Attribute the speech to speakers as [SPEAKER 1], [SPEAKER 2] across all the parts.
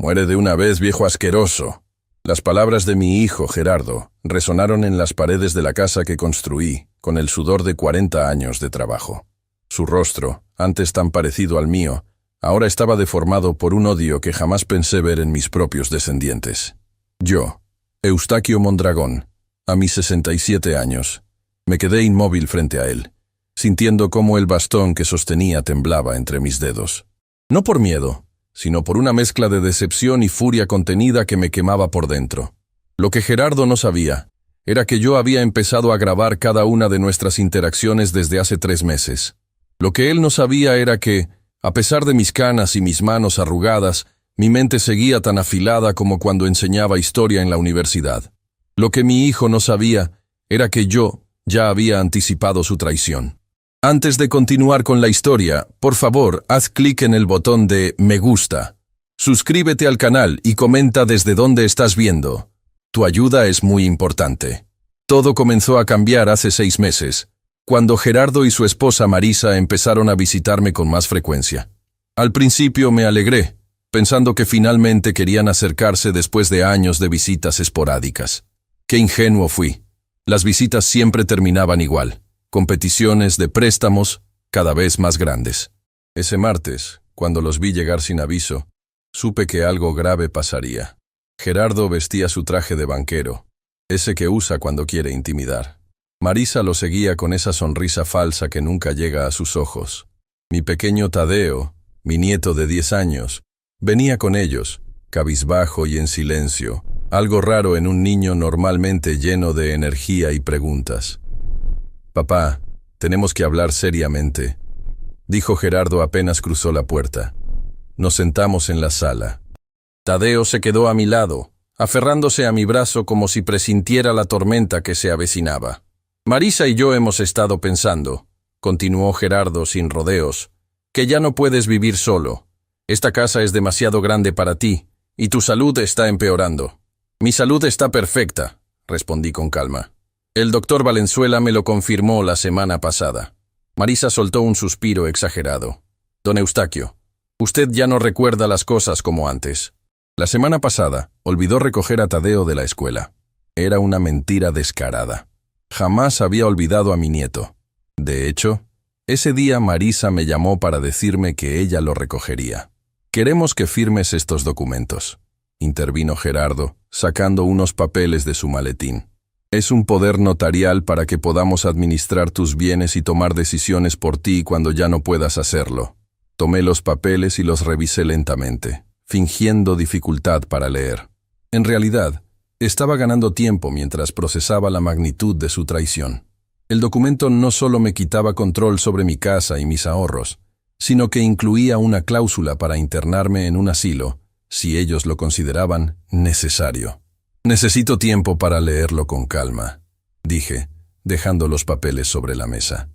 [SPEAKER 1] Muere de una vez, viejo asqueroso. Las palabras de mi hijo, Gerardo, resonaron en las paredes de la casa que construí, con el sudor de 40 años de trabajo. Su rostro, antes tan parecido al mío, ahora estaba deformado por un odio que jamás pensé ver en mis propios descendientes. Yo, Eustaquio Mondragón, a mis 67 años, me quedé inmóvil frente a él, sintiendo cómo el bastón que sostenía temblaba entre mis dedos. No por miedo, sino por una mezcla de decepción y furia contenida que me quemaba por dentro. Lo que Gerardo no sabía era que yo había empezado a grabar cada una de nuestras interacciones desde hace 3 meses. Lo que él no sabía era que, a pesar de mis canas y mis manos arrugadas, mi mente seguía tan afilada como cuando enseñaba historia en la universidad. Lo que mi hijo no sabía era que yo ya había anticipado su traición. Antes de continuar con la historia, por favor, haz clic en el botón de me gusta. Suscríbete al canal y comenta desde dónde estás viendo. Tu ayuda es muy importante. Todo comenzó a cambiar hace 6 meses, cuando Gerardo y su esposa Marisa empezaron a visitarme con más frecuencia. Al principio me alegré, pensando que finalmente querían acercarse después de años de visitas esporádicas. Qué ingenuo fui. Las visitas siempre terminaban igual. Competiciones de préstamos cada vez más grandes. Ese martes, cuando los vi llegar sin aviso, supe que algo grave pasaría. Gerardo vestía su traje de banquero, ese que usa cuando quiere intimidar. Marisa lo seguía con esa sonrisa falsa que nunca llega a sus ojos. Mi pequeño Tadeo, mi nieto de 10 años, venía con ellos, cabizbajo y en silencio, algo raro en un niño normalmente lleno de energía y preguntas. «Papá, tenemos que hablar seriamente», dijo Gerardo apenas cruzó la puerta. Nos sentamos en la sala. Tadeo se quedó a mi lado, aferrándose a mi brazo como si presintiera la tormenta que se avecinaba. «Marisa y yo hemos estado pensando», continuó Gerardo sin rodeos, «que ya no puedes vivir solo. Esta casa es demasiado grande para ti, y tu salud está empeorando». «Mi salud está perfecta», respondí con calma. «El doctor Valenzuela me lo confirmó la semana pasada». Marisa soltó un suspiro exagerado. «Don Eustaquio, usted ya no recuerda las cosas como antes». La semana pasada olvidó recoger a Tadeo de la escuela. Era una mentira descarada. Jamás había olvidado a mi nieto. De hecho, ese día Marisa me llamó para decirme que ella lo recogería. «Queremos que firmes estos documentos», intervino Gerardo, sacando unos papeles de su maletín. «Es un poder notarial para que podamos administrar tus bienes y tomar decisiones por ti cuando ya no puedas hacerlo». Tomé los papeles y los revisé lentamente, fingiendo dificultad para leer. En realidad, estaba ganando tiempo mientras procesaba la magnitud de su traición. El documento no solo me quitaba control sobre mi casa y mis ahorros, sino que incluía una cláusula para internarme en un asilo, si ellos lo consideraban necesario. «Necesito tiempo para leerlo con calma», dije, dejando los papeles sobre la mesa.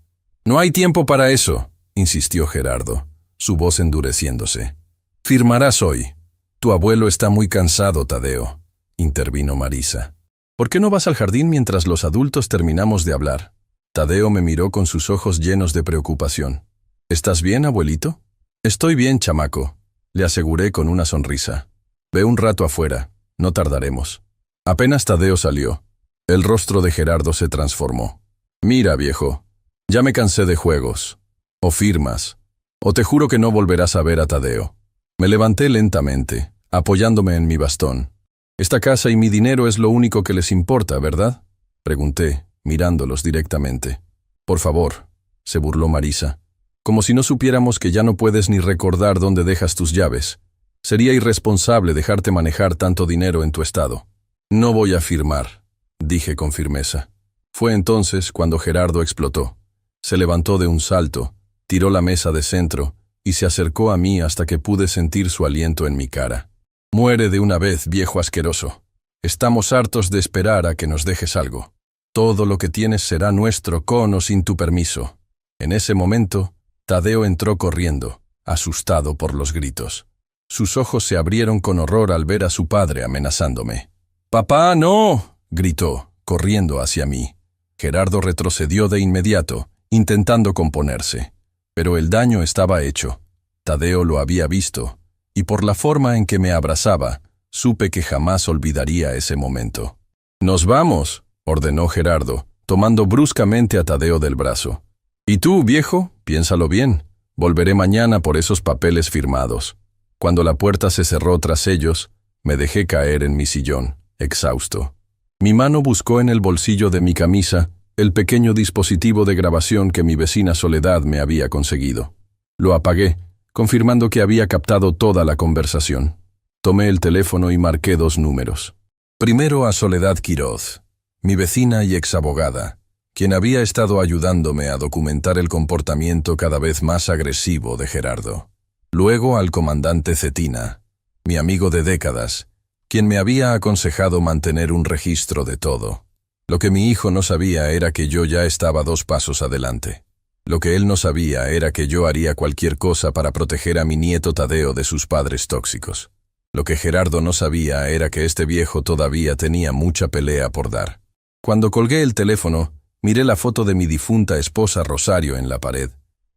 [SPEAKER 1] «No hay tiempo para eso», insistió Gerardo, su voz endureciéndose. «Firmarás hoy. Tu abuelo está muy cansado, Tadeo», intervino Marisa. «¿Por qué no vas al jardín mientras los adultos terminamos de hablar?» Tadeo me miró con sus ojos llenos de preocupación. «¿Estás bien, abuelito?» «Estoy bien, chamaco», le aseguré con una sonrisa. «Ve un rato afuera, no tardaremos». Apenas Tadeo salió, el rostro de Gerardo se transformó. «Mira, viejo, ya me cansé de juegos. O firmas, o te juro que no volverás a ver a Tadeo». Me levanté lentamente, apoyándome en mi bastón. «Esta casa y mi dinero es lo único que les importa, ¿verdad?», pregunté, mirándolos directamente. «Por favor», se burló Marisa, «como si no supiéramos que ya no puedes ni recordar dónde dejas tus llaves. Sería irresponsable dejarte manejar tanto dinero en tu estado». «No voy a firmar», dije con firmeza. Fue entonces cuando Gerardo explotó. Se levantó de un salto, tiró la mesa de centro y se acercó a mí hasta que pude sentir su aliento en mi cara. «Muere de una vez, viejo asqueroso. Estamos hartos de esperar a que nos dejes algo. Todo lo que tienes será nuestro con o sin tu permiso». En ese momento, Tadeo entró corriendo, asustado por los gritos. Sus ojos se abrieron con horror al ver a su padre amenazándome. «¡Papá, no!», gritó, corriendo hacia mí. Gerardo retrocedió de inmediato, intentando componerse. Pero el daño estaba hecho. Tadeo lo había visto, y por la forma en que me abrazaba, supe que jamás olvidaría ese momento. «Nos vamos», ordenó Gerardo, tomando bruscamente a Tadeo del brazo. «Y tú, viejo, piénsalo bien. Volveré mañana por esos papeles firmados». Cuando la puerta se cerró tras ellos, me dejé caer en mi sillón, exhausto. Mi mano buscó en el bolsillo de mi camisa el pequeño dispositivo de grabación que mi vecina Soledad me había conseguido. Lo apagué, confirmando que había captado toda la conversación. Tomé el teléfono y marqué 2 números. Primero a Soledad Quiroz, mi vecina y exabogada, quien había estado ayudándome a documentar el comportamiento cada vez más agresivo de Gerardo. Luego al comandante Cetina, mi amigo de décadas, quien me había aconsejado mantener un registro de todo. Lo que mi hijo no sabía era que yo ya estaba 2 pasos adelante. Lo que él no sabía era que yo haría cualquier cosa para proteger a mi nieto Tadeo de sus padres tóxicos. Lo que Gerardo no sabía era que este viejo todavía tenía mucha pelea por dar. Cuando colgué el teléfono, miré la foto de mi difunta esposa Rosario en la pared.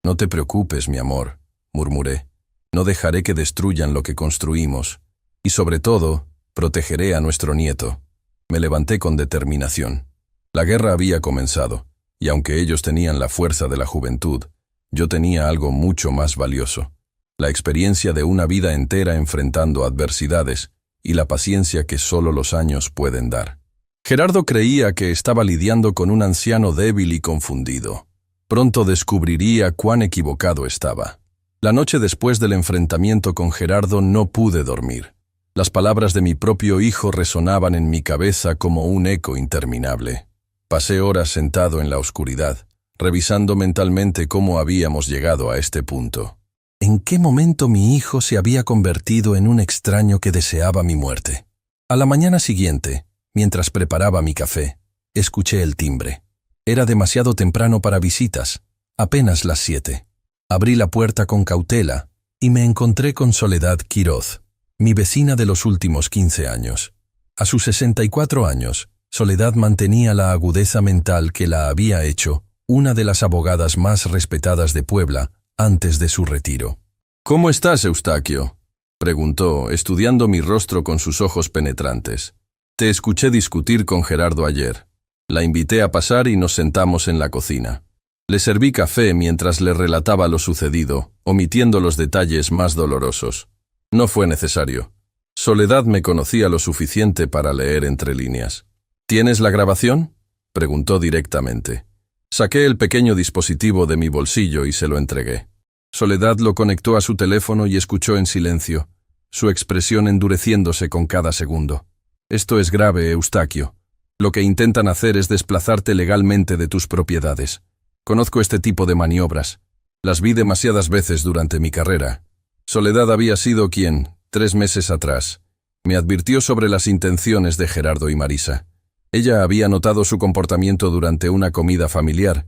[SPEAKER 1] «No te preocupes, mi amor», murmuré. «No dejaré que destruyan lo que construimos. Y sobre todo, protegeré a nuestro nieto». Me levanté con determinación. La guerra había comenzado, y aunque ellos tenían la fuerza de la juventud, yo tenía algo mucho más valioso: la experiencia de una vida entera enfrentando adversidades y la paciencia que solo los años pueden dar. Gerardo creía que estaba lidiando con un anciano débil y confundido. Pronto descubriría cuán equivocado estaba. La noche después del enfrentamiento con Gerardo no pude dormir. Las palabras de mi propio hijo resonaban en mi cabeza como un eco interminable. Pasé horas sentado en la oscuridad, revisando mentalmente cómo habíamos llegado a este punto. ¿En qué momento mi hijo se había convertido en un extraño que deseaba mi muerte? A la mañana siguiente, mientras preparaba mi café, escuché el timbre. Era demasiado temprano para visitas, apenas las 7. Abrí la puerta con cautela y me encontré con Soledad Quiroz, mi vecina de los últimos 15 años. A sus 64 años, Soledad mantenía la agudeza mental que la había hecho una de las abogadas más respetadas de Puebla antes de su retiro. «¿Cómo estás, Eustaquio?», preguntó, estudiando mi rostro con sus ojos penetrantes. «Te escuché discutir con Gerardo ayer. La invité a pasar y nos sentamos en la cocina. Le serví café mientras le relataba lo sucedido, omitiendo los detalles más dolorosos. No fue necesario. Soledad me conocía lo suficiente para leer entre líneas. «¿Tienes la grabación?», preguntó directamente. Saqué el pequeño dispositivo de mi bolsillo y se lo entregué. Soledad lo conectó a su teléfono y escuchó en silencio, su expresión endureciéndose con cada segundo. «Esto es grave, Eustaquio. Lo que intentan hacer es desplazarte legalmente de tus propiedades. Conozco este tipo de maniobras. Las vi demasiadas veces durante mi carrera». Soledad había sido quien, 3 meses atrás, me advirtió sobre las intenciones de Gerardo y Marisa. Ella había notado su comportamiento durante una comida familiar,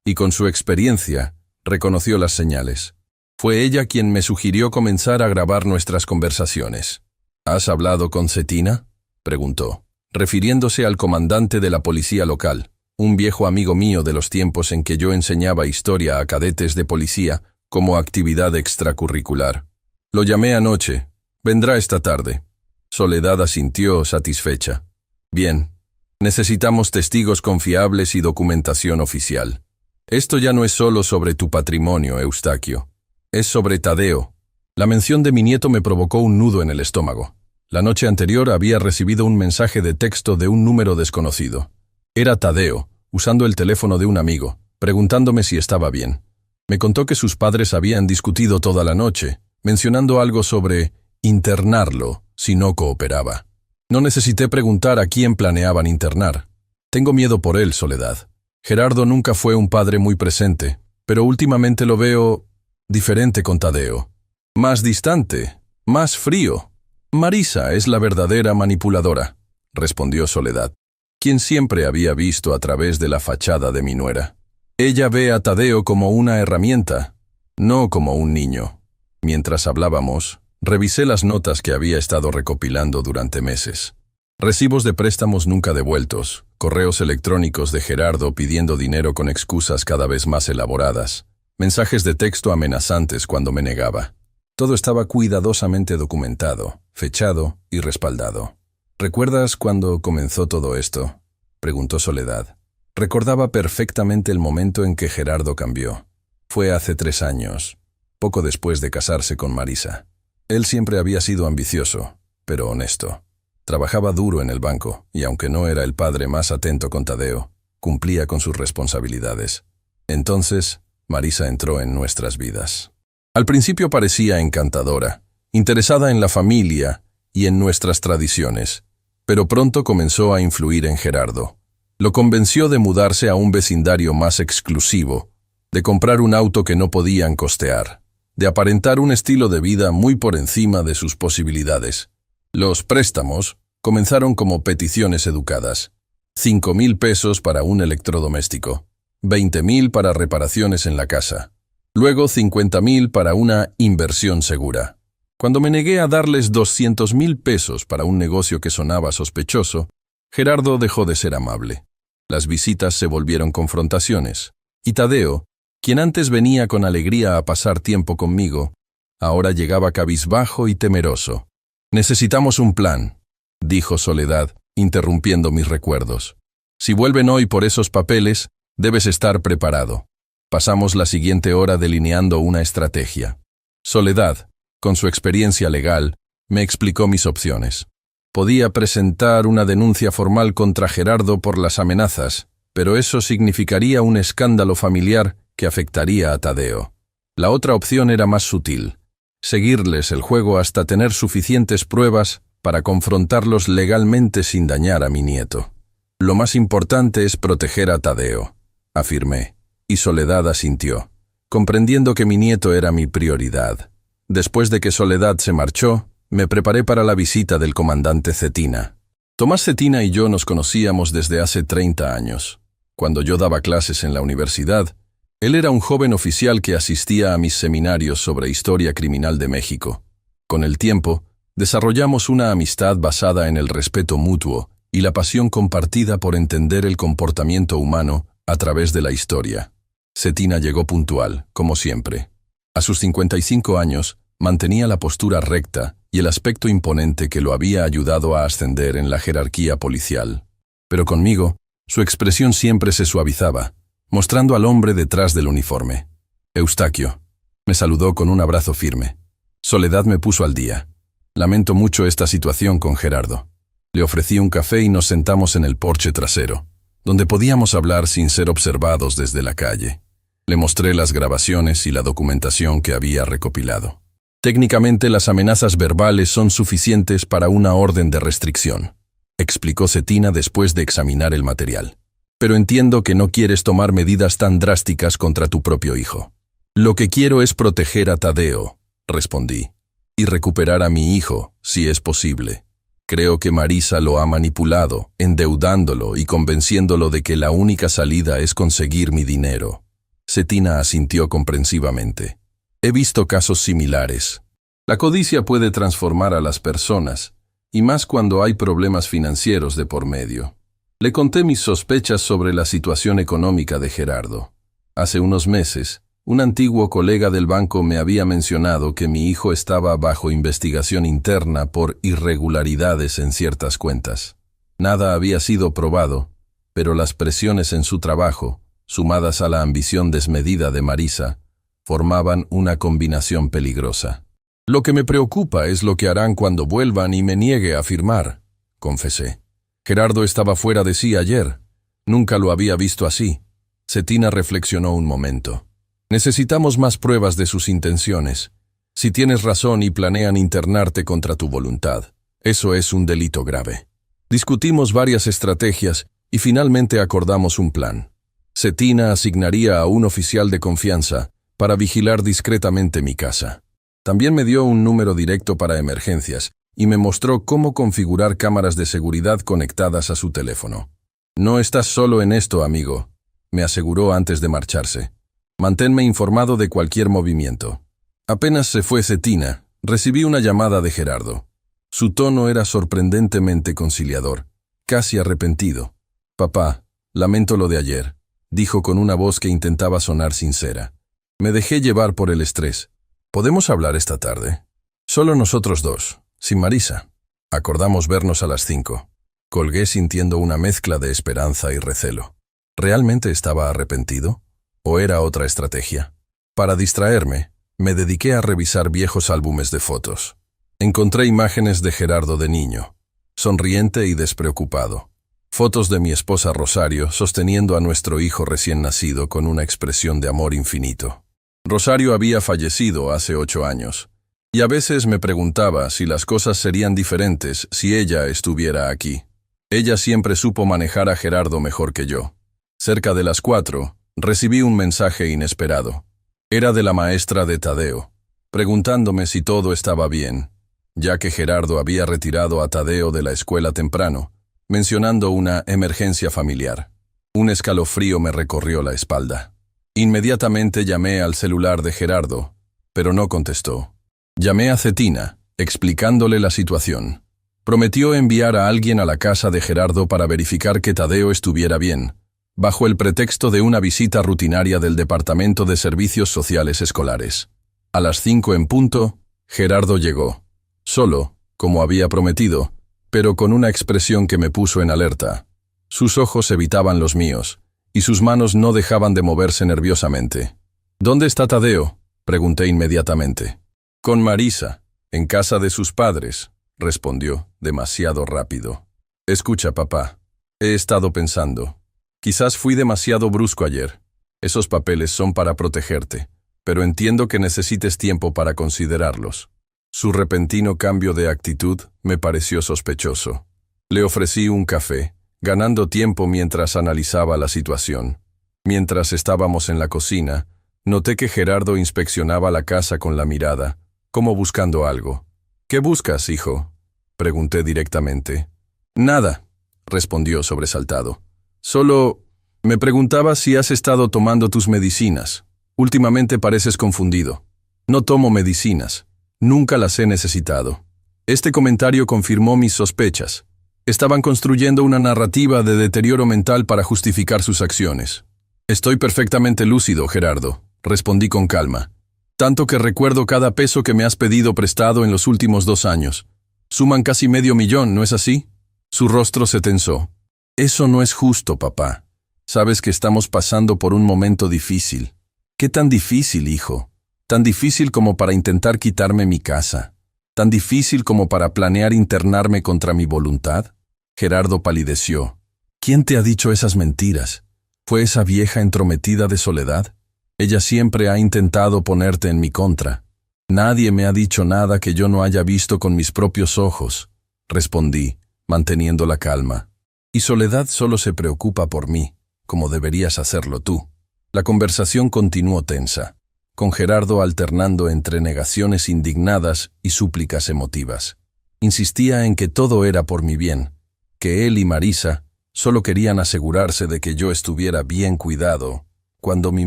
[SPEAKER 1] y con su experiencia, reconoció las señales. Fue ella quien me sugirió comenzar a grabar nuestras conversaciones. «¿Has hablado con Cetina?», preguntó, refiriéndose al comandante de la policía local, un viejo amigo mío de los tiempos en que yo enseñaba historia a cadetes de policía como actividad extracurricular. «Lo llamé anoche. Vendrá esta tarde». Soledad asintió satisfecha. «Bien. Necesitamos testigos confiables y documentación oficial. Esto ya no es solo sobre tu patrimonio, Eustaquio. Es sobre Tadeo». La mención de mi nieto me provocó un nudo en el estómago. La noche anterior había recibido un mensaje de texto de un número desconocido. Era Tadeo, usando el teléfono de un amigo, preguntándome si estaba bien. Me contó que sus padres habían discutido toda la noche, mencionando algo sobre internarlo si no cooperaba. No necesité preguntar a quién planeaban internar. Tengo miedo por él, Soledad. Gerardo nunca fue un padre muy presente, pero últimamente lo veo diferente con Tadeo. Más distante, más frío. Marisa es la verdadera manipuladora, respondió Soledad, quien siempre había visto a través de la fachada de mi nuera. Ella ve a Tadeo como una herramienta, no como un niño. Mientras hablábamos, revisé las notas que había estado recopilando durante meses. Recibos de préstamos nunca devueltos, correos electrónicos de Gerardo pidiendo dinero con excusas cada vez más elaboradas, mensajes de texto amenazantes cuando me negaba. Todo estaba cuidadosamente documentado, fechado y respaldado. ¿Recuerdas cuándo comenzó todo esto?, preguntó Soledad. Recordaba perfectamente el momento en que Gerardo cambió. Fue hace 3 años, poco después de casarse con Marisa. Él siempre había sido ambicioso, pero honesto. Trabajaba duro en el banco, y aunque no era el padre más atento con Tadeo, cumplía con sus responsabilidades. Entonces, Marisa entró en nuestras vidas. Al principio parecía encantadora, interesada en la familia y en nuestras tradiciones, pero pronto comenzó a influir en Gerardo. Lo convenció de mudarse a un vecindario más exclusivo, de comprar un auto que no podían costear, de aparentar un estilo de vida muy por encima de sus posibilidades. Los préstamos comenzaron como peticiones educadas: 5,000 pesos para un electrodoméstico, 20,000 para reparaciones en la casa, luego 50,000 para una inversión segura. Cuando me negué a darles 200,000 pesos para un negocio que sonaba sospechoso, Gerardo dejó de ser amable. Las visitas se volvieron confrontaciones, y Tadeo, quien antes venía con alegría a pasar tiempo conmigo, ahora llegaba cabizbajo y temeroso. «Necesitamos un plan», dijo Soledad, interrumpiendo mis recuerdos. «Si vuelven hoy por esos papeles, debes estar preparado». Pasamos la siguiente hora delineando una estrategia. Soledad, con su experiencia legal, me explicó mis opciones. Podía presentar una denuncia formal contra Gerardo por las amenazas, pero eso significaría un escándalo familiar que afectaría a Tadeo. La otra opción era más sutil: seguirles el juego hasta tener suficientes pruebas para confrontarlos legalmente sin dañar a mi nieto. «Lo más importante es proteger a Tadeo», afirmé, y Soledad asintió, comprendiendo que mi nieto era mi prioridad. Después de que Soledad se marchó, me preparé para la visita del comandante Cetina. Tomás Cetina y yo nos conocíamos desde hace 30 años. Cuando yo daba clases en la universidad, él era un joven oficial que asistía a mis seminarios sobre historia criminal de México. Con el tiempo, desarrollamos una amistad basada en el respeto mutuo y la pasión compartida por entender el comportamiento humano a través de la historia. Cetina llegó puntual, como siempre. A sus 55 años, mantenía la postura recta y el aspecto imponente que lo había ayudado a ascender en la jerarquía policial. Pero conmigo, su expresión siempre se suavizaba, mostrando al hombre detrás del uniforme. «Eustaquio», me saludó con un abrazo firme. Soledad me puso al día. «Lamento mucho esta situación con Gerardo». Le ofrecí un café y nos sentamos en el porche trasero, donde podíamos hablar sin ser observados desde la calle. Le mostré las grabaciones y la documentación que había recopilado. «Técnicamente las amenazas verbales son suficientes para una orden de restricción», explicó Cetina después de examinar el material. «Pero entiendo que no quieres tomar medidas tan drásticas contra tu propio hijo». «Lo que quiero es proteger a Tadeo», respondí, «y recuperar a mi hijo, si es posible. Creo que Marisa lo ha manipulado, endeudándolo y convenciéndolo de que la única salida es conseguir mi dinero». Cetina asintió comprensivamente. «He visto casos similares. La codicia puede transformar a las personas, y más cuando hay problemas financieros de por medio». Le conté mis sospechas sobre la situación económica de Gerardo. Hace unos meses, un antiguo colega del banco me había mencionado que mi hijo estaba bajo investigación interna por irregularidades en ciertas cuentas. Nada había sido probado, pero las presiones en su trabajo, sumadas a la ambición desmedida de Marisa, formaban una combinación peligrosa. «Lo que me preocupa es lo que harán cuando vuelvan y me niegue a firmar», confesé. «Gerardo estaba fuera de sí ayer. Nunca lo había visto así». Cetina reflexionó un momento. «Necesitamos más pruebas de sus intenciones. Si tienes razón y planean internarte contra tu voluntad, eso es un delito grave». Discutimos varias estrategias y finalmente acordamos un plan. Cetina asignaría a un oficial de confianza para vigilar discretamente mi casa. También me dio un número directo para emergencias y me mostró cómo configurar cámaras de seguridad conectadas a su teléfono. «No estás solo en esto, amigo», me aseguró antes de marcharse. «Manténme informado de cualquier movimiento». Apenas se fue Cetina, recibí una llamada de Gerardo. Su tono era sorprendentemente conciliador, casi arrepentido. «Papá, lamento lo de ayer», dijo con una voz que intentaba sonar sincera. «Me dejé llevar por el estrés. ¿Podemos hablar esta tarde? Solo nosotros dos, sin Marisa. Acordamos vernos a las 5. Colgué sintiendo una mezcla de esperanza y recelo. ¿Realmente estaba arrepentido? ¿O era otra estrategia? Para distraerme, me dediqué a revisar viejos álbumes de fotos. Encontré imágenes de Gerardo de niño, sonriente y despreocupado. Fotos de mi esposa Rosario sosteniendo a nuestro hijo recién nacido con una expresión de amor infinito. Rosario había fallecido hace 8 años, y a veces me preguntaba si las cosas serían diferentes si ella estuviera aquí. Ella siempre supo manejar a Gerardo mejor que yo. Cerca de las 4, recibí un mensaje inesperado. Era de la maestra de Tadeo, preguntándome si todo estaba bien, ya que Gerardo había retirado a Tadeo de la escuela temprano, mencionando una emergencia familiar. Un escalofrío me recorrió la espalda. Inmediatamente llamé al celular de Gerardo, pero no contestó. Llamé a Cetina, explicándole la situación. Prometió enviar a alguien a la casa de Gerardo para verificar que Tadeo estuviera bien, bajo el pretexto de una visita rutinaria del Departamento de Servicios Sociales Escolares. A las 5 en punto, Gerardo llegó. Solo, como había prometido, pero con una expresión que me puso en alerta. Sus ojos evitaban los míos, y sus manos no dejaban de moverse nerviosamente. ¿Dónde está Tadeo?, pregunté inmediatamente. Con Marisa, en casa de sus padres, respondió, demasiado rápido. Escucha, papá, he estado pensando. Quizás fui demasiado brusco ayer. Esos papeles son para protegerte, pero entiendo que necesites tiempo para considerarlos. Su repentino cambio de actitud me pareció sospechoso. Le ofrecí un café, ganando tiempo mientras analizaba la situación. Mientras estábamos en la cocina, noté que Gerardo inspeccionaba la casa con la mirada, como buscando algo. ¿Qué buscas, hijo?, pregunté directamente. Nada, respondió sobresaltado. Solo me preguntaba si has estado tomando tus medicinas. Últimamente pareces confundido. No tomo medicinas. Nunca las he necesitado. Este comentario confirmó mis sospechas. Estaban construyendo una narrativa de deterioro mental para justificar sus acciones. Estoy perfectamente lúcido, Gerardo, respondí con calma. Tanto que recuerdo cada peso que me has pedido prestado en los últimos 2 años. Suman casi $500,000, ¿no es así? Su rostro se tensó. Eso no es justo, papá. Sabes que estamos pasando por un momento difícil. ¿Qué tan difícil, hijo? Tan difícil como para intentar quitarme mi casa. Tan difícil como para planear internarme contra mi voluntad. Gerardo palideció. ¿Quién te ha dicho esas mentiras? ¿Fue esa vieja entrometida de Soledad? Ella siempre ha intentado ponerte en mi contra. Nadie me ha dicho nada que yo no haya visto con mis propios ojos, respondí, manteniendo la calma. Y Soledad solo se preocupa por mí, como deberías hacerlo tú. La conversación continuó tensa, con Gerardo alternando entre negaciones indignadas y súplicas emotivas. Insistía en que todo era por mi bien, que él y Marisa solo querían asegurarse de que yo estuviera bien cuidado cuando mi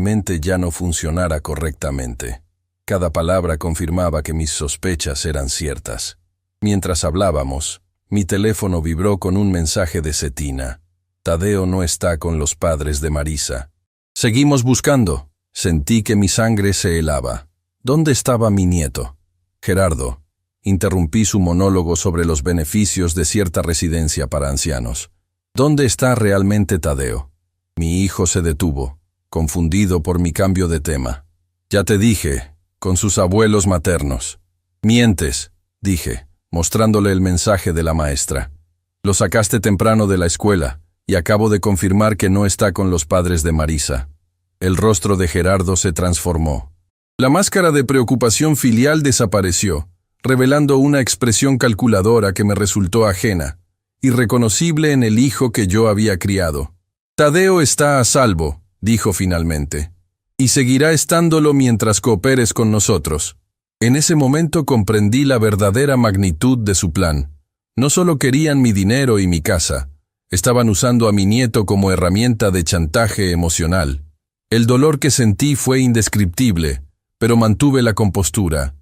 [SPEAKER 1] mente ya no funcionara correctamente. Cada palabra confirmaba que mis sospechas eran ciertas. Mientras hablábamos, mi teléfono vibró con un mensaje de Cetina. Tadeo no está con los padres de Marisa. Seguimos buscando. Sentí que mi sangre se helaba. ¿Dónde estaba mi nieto? Gerardo. Interrumpí su monólogo sobre los beneficios de cierta residencia para ancianos. ¿Dónde está realmente Tadeo? Mi hijo se detuvo, confundido por mi cambio de tema. Ya te dije, con sus abuelos maternos. Mientes, dije, mostrándole el mensaje de la maestra. Lo sacaste temprano de la escuela, y acabo de confirmar que no está con los padres de Marisa. El rostro de Gerardo se transformó. La máscara de preocupación filial desapareció, revelando una expresión calculadora que me resultó ajena, irreconocible en el hijo que yo había criado. Tadeo está a salvo, dijo finalmente, y seguirá estándolo mientras cooperes con nosotros. En ese momento comprendí la verdadera magnitud de su plan. No solo querían mi dinero y mi casa, estaban usando a mi nieto como herramienta de chantaje emocional. El dolor que sentí fue indescriptible, pero mantuve la compostura.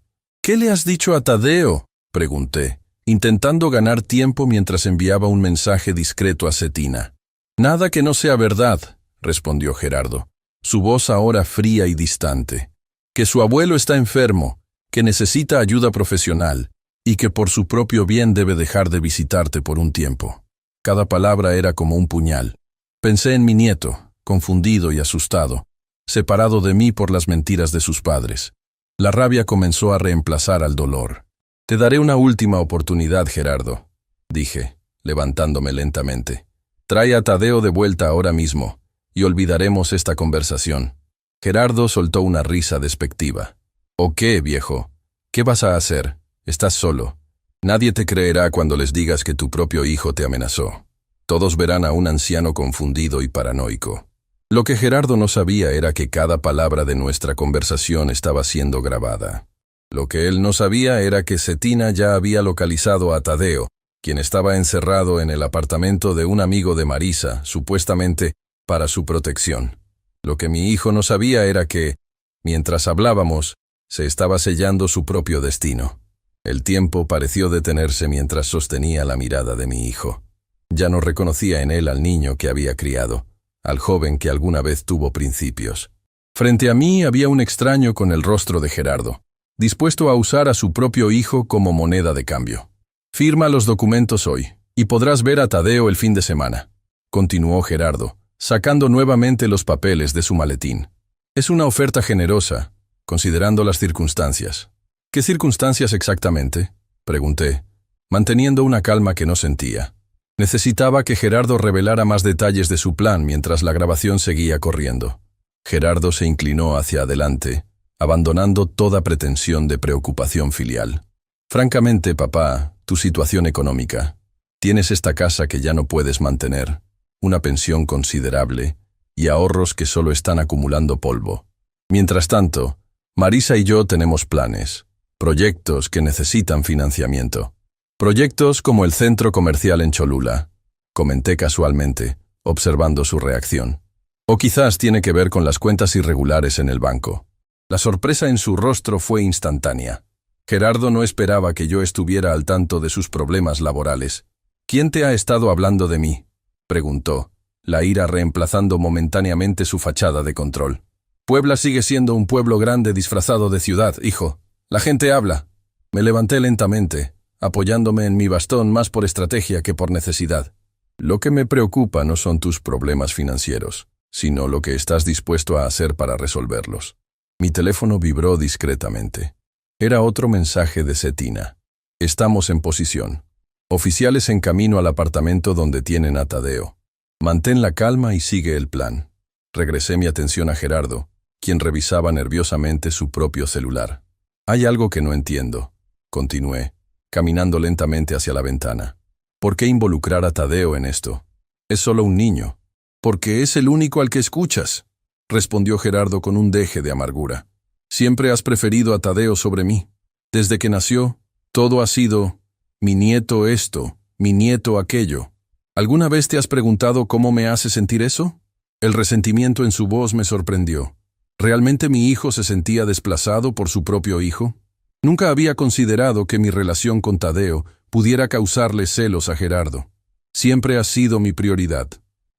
[SPEAKER 1] ¿Qué le has dicho a Tadeo?, pregunté, intentando ganar tiempo mientras enviaba un mensaje discreto a Cetina. Nada que no sea verdad, respondió Gerardo, su voz ahora fría y distante. Que su abuelo está enfermo que necesita ayuda profesional y que por su propio bien debe dejar de visitarte por un tiempo. Cada palabra era como un puñal. Pensé en mi nieto, confundido y asustado, separado de mí por las mentiras de sus padres. La rabia comenzó a reemplazar al dolor. «Te daré una última oportunidad, Gerardo», dije, levantándome lentamente. «Trae a Tadeo de vuelta ahora mismo, y olvidaremos esta conversación». Gerardo soltó una risa despectiva. «¿O qué, viejo? ¿Qué vas a hacer? Estás solo. Nadie te creerá cuando les digas que tu propio hijo te amenazó. Todos verán a un anciano confundido y paranoico». Lo que Gerardo no sabía era que cada palabra de nuestra conversación estaba siendo grabada. Lo que él no sabía era que Cetina ya había localizado a Tadeo, quien estaba encerrado en el apartamento de un amigo de Marisa, supuestamente para su protección. Lo que mi hijo no sabía era que, mientras hablábamos, se estaba sellando su propio destino. El tiempo pareció detenerse mientras sostenía la mirada de mi hijo. Ya no reconocía en él al niño que había criado, al joven que alguna vez tuvo principios. Frente a mí había un extraño con el rostro de Gerardo, dispuesto a usar a su propio hijo como moneda de cambio. «Firma los documentos hoy, y podrás ver a Tadeo el fin de semana», continuó Gerardo, sacando nuevamente los papeles de su maletín. «Es una oferta generosa, considerando las circunstancias». «¿Qué circunstancias exactamente?», pregunté, manteniendo una calma que no sentía. Necesitaba que Gerardo revelara más detalles de su plan mientras la grabación seguía corriendo. Gerardo se inclinó hacia adelante, abandonando toda pretensión de preocupación filial. «Francamente, papá, tu situación económica. Tienes esta casa que ya no puedes mantener, una pensión considerable y ahorros que solo están acumulando polvo. Mientras tanto, Marisa y yo tenemos planes, proyectos que necesitan financiamiento. Proyectos como el centro comercial en Cholula», comenté casualmente, observando su reacción. «O quizás tiene que ver con las cuentas irregulares en el banco». La sorpresa en su rostro fue instantánea. Gerardo no esperaba que yo estuviera al tanto de sus problemas laborales. «¿Quién te ha estado hablando de mí?», preguntó, la ira reemplazando momentáneamente su fachada de control. «Puebla sigue siendo un pueblo grande disfrazado de ciudad, hijo. La gente habla». Me levanté lentamente, apoyándome en mi bastón más por estrategia que por necesidad. «Lo que me preocupa no son tus problemas financieros, sino lo que estás dispuesto a hacer para resolverlos». Mi teléfono vibró discretamente. Era otro mensaje de Cetina. «Estamos en posición. Oficiales en camino al apartamento donde tienen a Tadeo. Mantén la calma y sigue el plan». Regresé mi atención a Gerardo, quien revisaba nerviosamente su propio celular. «Hay algo que no entiendo», continué, caminando lentamente hacia la ventana. «¿Por qué involucrar a Tadeo en esto? Es solo un niño». «Porque es el único al que escuchas», respondió Gerardo con un deje de amargura. «Siempre has preferido a Tadeo sobre mí. Desde que nació, todo ha sido mi nieto esto, mi nieto aquello. ¿Alguna vez te has preguntado cómo me hace sentir eso?». El resentimiento en su voz me sorprendió. ¿Realmente mi hijo se sentía desplazado por su propio hijo? Nunca había considerado que mi relación con Tadeo pudiera causarle celos a Gerardo. «Siempre has sido mi prioridad»,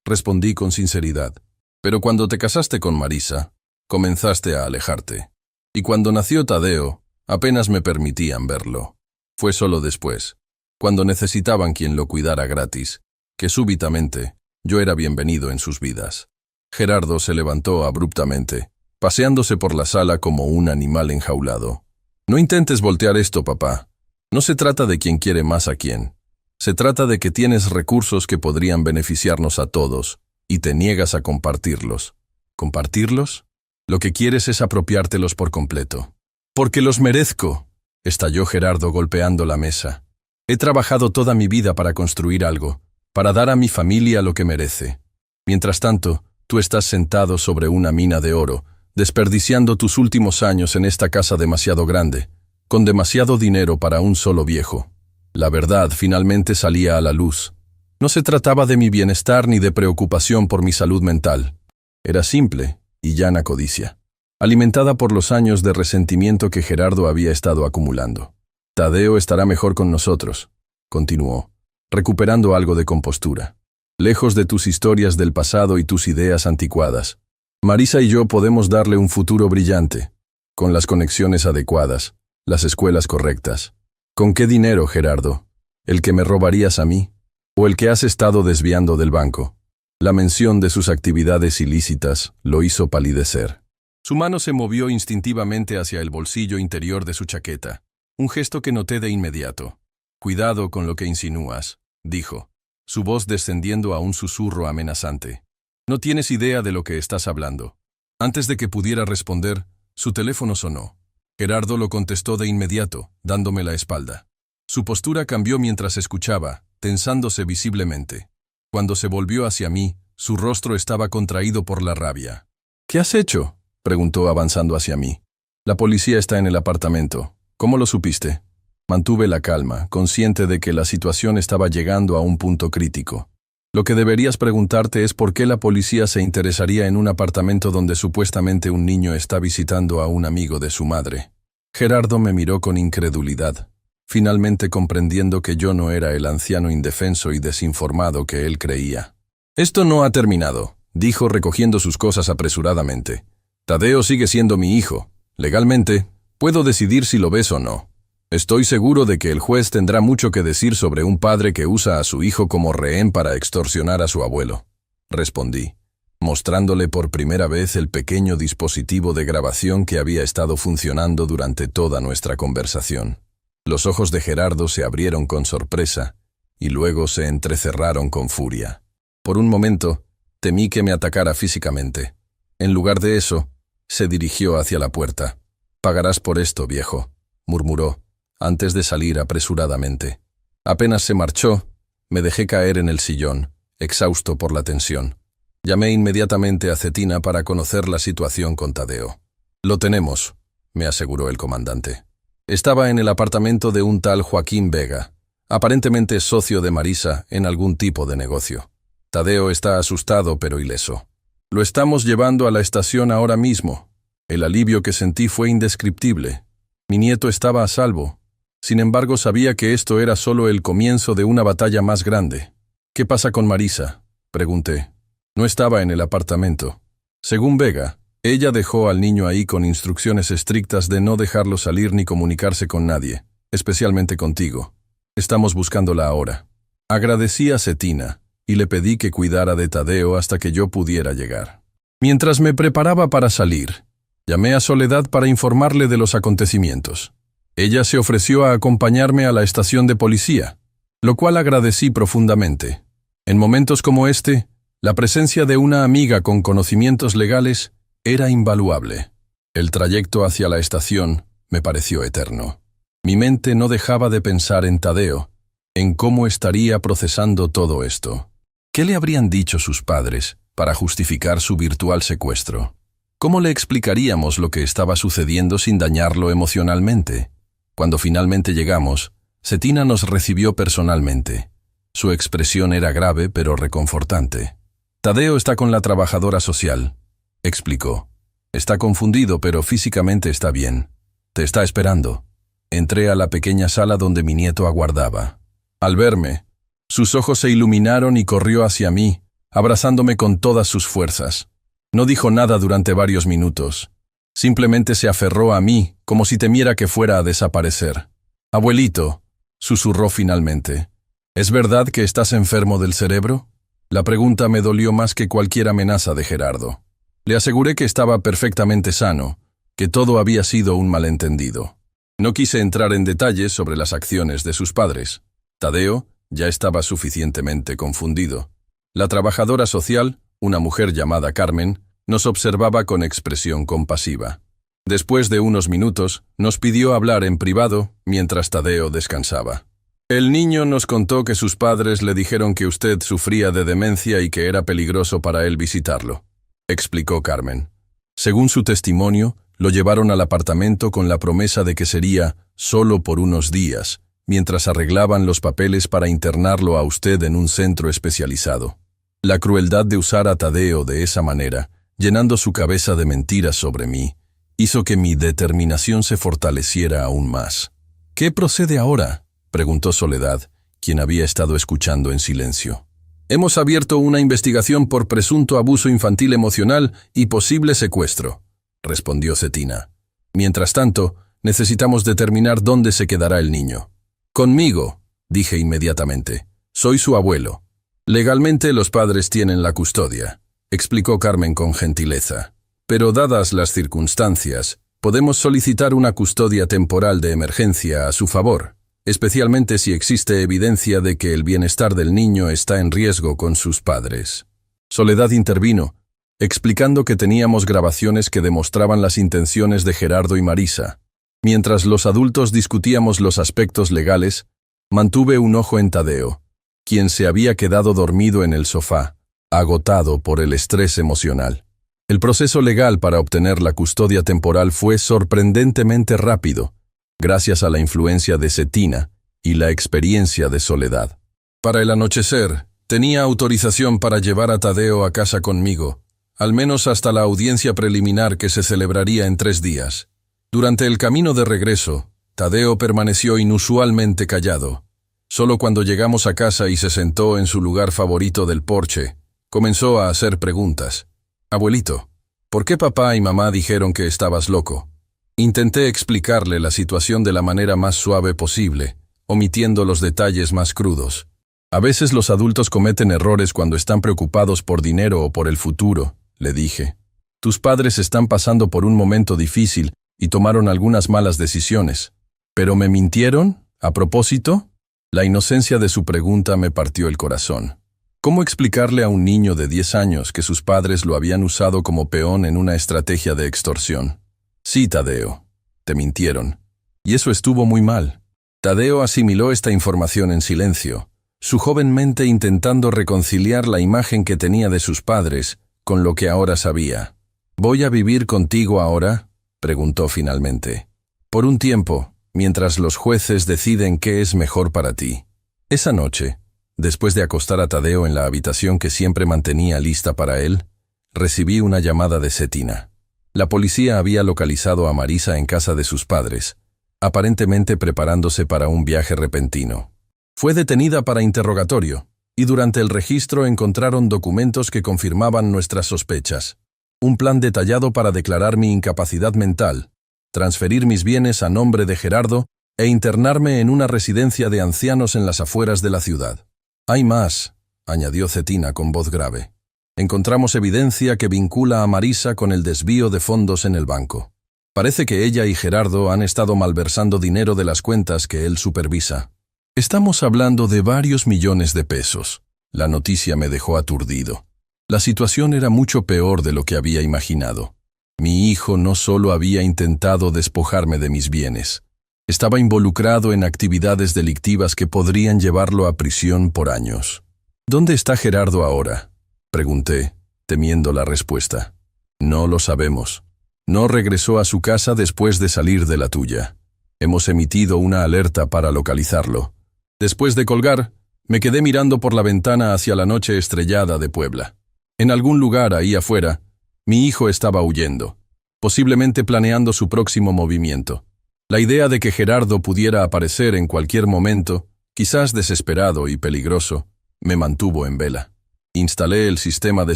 [SPEAKER 1] respondí con sinceridad. «Pero cuando te casaste con Marisa, comenzaste a alejarte. Y cuando nació Tadeo, apenas me permitían verlo. Fue solo después, cuando necesitaban quien lo cuidara gratis, que súbitamente yo era bienvenido en sus vidas». Gerardo se levantó abruptamente, paseándose por la sala como un animal enjaulado. «No intentes voltear esto, papá. No se trata de quién quiere más a quién. Se trata de que tienes recursos que podrían beneficiarnos a todos, y te niegas a compartirlos». «¿Compartirlos? Lo que quieres es apropiártelos por completo». «Porque los merezco», estalló Gerardo golpeando la mesa. «He trabajado toda mi vida para construir algo, para dar a mi familia lo que merece. Mientras tanto, tú estás sentado sobre una mina de oro, desperdiciando tus últimos años en esta casa demasiado grande, con demasiado dinero para un solo viejo». La verdad finalmente salía a la luz. No se trataba de mi bienestar ni de preocupación por mi salud mental. Era simple y llana codicia, alimentada por los años de resentimiento que Gerardo había estado acumulando. «Tadeo estará mejor con nosotros», continuó, recuperando algo de compostura. «Lejos de tus historias del pasado y tus ideas anticuadas. Marisa y yo podemos darle un futuro brillante, con las conexiones adecuadas, las escuelas correctas. ¿Con qué dinero, Gerardo? ¿El que me robarías a mí? ¿O el que has estado desviando del banco? La mención de sus actividades ilícitas lo hizo palidecer. Su mano se movió instintivamente hacia el bolsillo interior de su chaqueta, un gesto que noté de inmediato. «Cuidado con lo que insinúas», dijo, su voz descendiendo a un susurro amenazante. «No tienes idea de lo que estás hablando». Antes de que pudiera responder, su teléfono sonó. Gerardo lo contestó de inmediato, dándome la espalda. Su postura cambió mientras escuchaba, tensándose visiblemente. Cuando se volvió hacia mí, su rostro estaba contraído por la rabia. «¿Qué has hecho?», preguntó avanzando hacia mí. «La policía está en el apartamento. ¿Cómo lo supiste?». Mantuve la calma, consciente de que la situación estaba llegando a un punto crítico. «Lo que deberías preguntarte es por qué la policía se interesaría en un apartamento donde supuestamente un niño está visitando a un amigo de su madre». Gerardo me miró con incredulidad, finalmente comprendiendo que yo no era el anciano indefenso y desinformado que él creía. «Esto no ha terminado», dijo recogiendo sus cosas apresuradamente. «Tadeo sigue siendo mi hijo. Legalmente, puedo decidir si lo ves o no. Estoy seguro de que el juez tendrá mucho que decir sobre un padre que usa a su hijo como rehén para extorsionar a su abuelo», respondí, mostrándole por primera vez el pequeño dispositivo de grabación que había estado funcionando durante toda nuestra conversación. Los ojos de Gerardo se abrieron con sorpresa y luego se entrecerraron con furia. Por un momento, temí que me atacara físicamente. En lugar de eso, se dirigió hacia la puerta. «Pagarás por esto, viejo», murmuró, antes de salir apresuradamente. Apenas se marchó, me dejé caer en el sillón, exhausto por la tensión. Llamé inmediatamente a Cetina para conocer la situación con Tadeo. «Lo tenemos», me aseguró el comandante. Estaba en el apartamento de un tal Joaquín Vega, aparentemente socio de Marisa en algún tipo de negocio. Tadeo está asustado pero ileso. «Lo estamos llevando a la estación ahora mismo». El alivio que sentí fue indescriptible. Mi nieto estaba a salvo. Sin embargo, sabía que esto era solo el comienzo de una batalla más grande. «¿Qué pasa con Marisa?», pregunté. «No estaba en el apartamento. Según Vega, ella dejó al niño ahí con instrucciones estrictas de no dejarlo salir ni comunicarse con nadie, especialmente contigo. Estamos buscándola ahora». Agradecí a Cetina y le pedí que cuidara de Tadeo hasta que yo pudiera llegar. Mientras me preparaba para salir, llamé a Soledad para informarle de los acontecimientos. Ella se ofreció a acompañarme a la estación de policía, lo cual agradecí profundamente. En momentos como este, la presencia de una amiga con conocimientos legales era invaluable. El trayecto hacia la estación me pareció eterno. Mi mente no dejaba de pensar en Tadeo, en cómo estaría procesando todo esto. ¿Qué le habrían dicho sus padres para justificar su virtual secuestro? ¿Cómo le explicaríamos lo que estaba sucediendo sin dañarlo emocionalmente? Cuando finalmente llegamos, Cetina nos recibió personalmente. Su expresión era grave pero reconfortante. «Tadeo está con la trabajadora social», explicó. «Está confundido pero físicamente está bien. Te está esperando». Entré a la pequeña sala donde mi nieto aguardaba. Al verme, sus ojos se iluminaron y corrió hacia mí, abrazándome con todas sus fuerzas. No dijo nada durante varios minutos. Simplemente se aferró a mí, como si temiera que fuera a desaparecer. «Abuelito», susurró finalmente, «¿es verdad que estás enfermo del cerebro?». La pregunta me dolió más que cualquier amenaza de Gerardo. Le aseguré que estaba perfectamente sano, que todo había sido un malentendido. No quise entrar en detalles sobre las acciones de sus padres. Tadeo ya estaba suficientemente confundido. La trabajadora social, una mujer llamada Carmen, nos observaba con expresión compasiva. Después de unos minutos, nos pidió hablar en privado mientras Tadeo descansaba. «El niño nos contó que sus padres le dijeron que usted sufría de demencia y que era peligroso para él visitarlo», explicó Carmen. Según su testimonio, lo llevaron al apartamento con la promesa de que sería solo por unos días, mientras arreglaban los papeles para internarlo a usted en un centro especializado. La crueldad de usar a Tadeo de esa manera, llenando su cabeza de mentiras sobre mí, hizo que mi determinación se fortaleciera aún más. «¿Qué procede ahora?», preguntó Soledad, quien había estado escuchando en silencio. «Hemos abierto una investigación por presunto abuso infantil emocional y posible secuestro», respondió Cetina. «Mientras tanto, Necesitamos determinar dónde se quedará el niño. Conmigo, dije inmediatamente. Soy su abuelo. Legalmente los padres tienen la custodia, explicó Carmen con gentileza. Pero dadas las circunstancias, podemos solicitar una custodia temporal de emergencia a su favor, especialmente si existe evidencia de que el bienestar del niño está en riesgo con sus padres. Soledad intervino, explicando que teníamos grabaciones que demostraban las intenciones de Gerardo y Marisa. Mientras los adultos discutíamos los aspectos legales, mantuve un ojo en Tadeo, quien se había quedado dormido en el sofá, agotado por el estrés emocional. El proceso legal para obtener la custodia temporal fue sorprendentemente rápido, gracias a la influencia de Cetina y la experiencia de Soledad. Para el anochecer, tenía autorización para llevar a Tadeo a casa conmigo, al menos hasta la audiencia preliminar que se celebraría en 3 días. Durante el camino de regreso, Tadeo permaneció inusualmente callado. Solo cuando llegamos a casa y se sentó en su lugar favorito del porche, comenzó a hacer preguntas. «Abuelito, ¿por qué papá y mamá dijeron que estabas loco?» Intenté explicarle la situación de la manera más suave posible, omitiendo los detalles más crudos. «A veces los adultos cometen errores cuando están preocupados por dinero o por el futuro», le dije. «Tus padres están pasando por un momento difícil y tomaron algunas malas decisiones. ¿Pero me mintieron? ¿A propósito?» La inocencia de su pregunta me partió el corazón. ¿Cómo explicarle a un niño de 10 años que sus padres lo habían usado como peón en una estrategia de extorsión? «Sí, Tadeo, te mintieron. Y eso estuvo muy mal». Tadeo asimiló esta información en silencio, su joven mente intentando reconciliar la imagen que tenía de sus padres con lo que ahora sabía. «¿Voy a vivir contigo ahora?», preguntó finalmente. «Por un tiempo, mientras los jueces deciden qué es mejor para ti». Esa noche, después de acostar a Tadeo en la habitación que siempre mantenía lista para él, recibí una llamada de Cetina. La policía había localizado a Marisa en casa de sus padres, aparentemente preparándose para un viaje repentino. Fue detenida para interrogatorio, y durante el registro encontraron documentos que confirmaban nuestras sospechas. Un plan detallado para declarar mi incapacidad mental, transferir mis bienes a nombre de Gerardo e internarme en una residencia de ancianos en las afueras de la ciudad. «Hay más», añadió Cetina con voz grave. «Encontramos evidencia que vincula a Marisa con el desvío de fondos en el banco. Parece que ella y Gerardo han estado malversando dinero de las cuentas que él supervisa. Estamos hablando de varios millones de pesos». La noticia me dejó aturdido. La situación era mucho peor de lo que había imaginado. Mi hijo no solo había intentado despojarme de mis bienes, estaba involucrado en actividades delictivas que podrían llevarlo a prisión por años. «¿Dónde está Gerardo ahora?», pregunté, temiendo la respuesta. «No lo sabemos. No regresó a su casa después de salir de la tuya. Hemos emitido una alerta para localizarlo». Después de colgar, me quedé mirando por la ventana hacia la noche estrellada de Puebla. En algún lugar ahí afuera, mi hijo estaba huyendo, posiblemente planeando su próximo movimiento. La idea de que Gerardo pudiera aparecer en cualquier momento, quizás desesperado y peligroso, me mantuvo en vela. Instalé el sistema de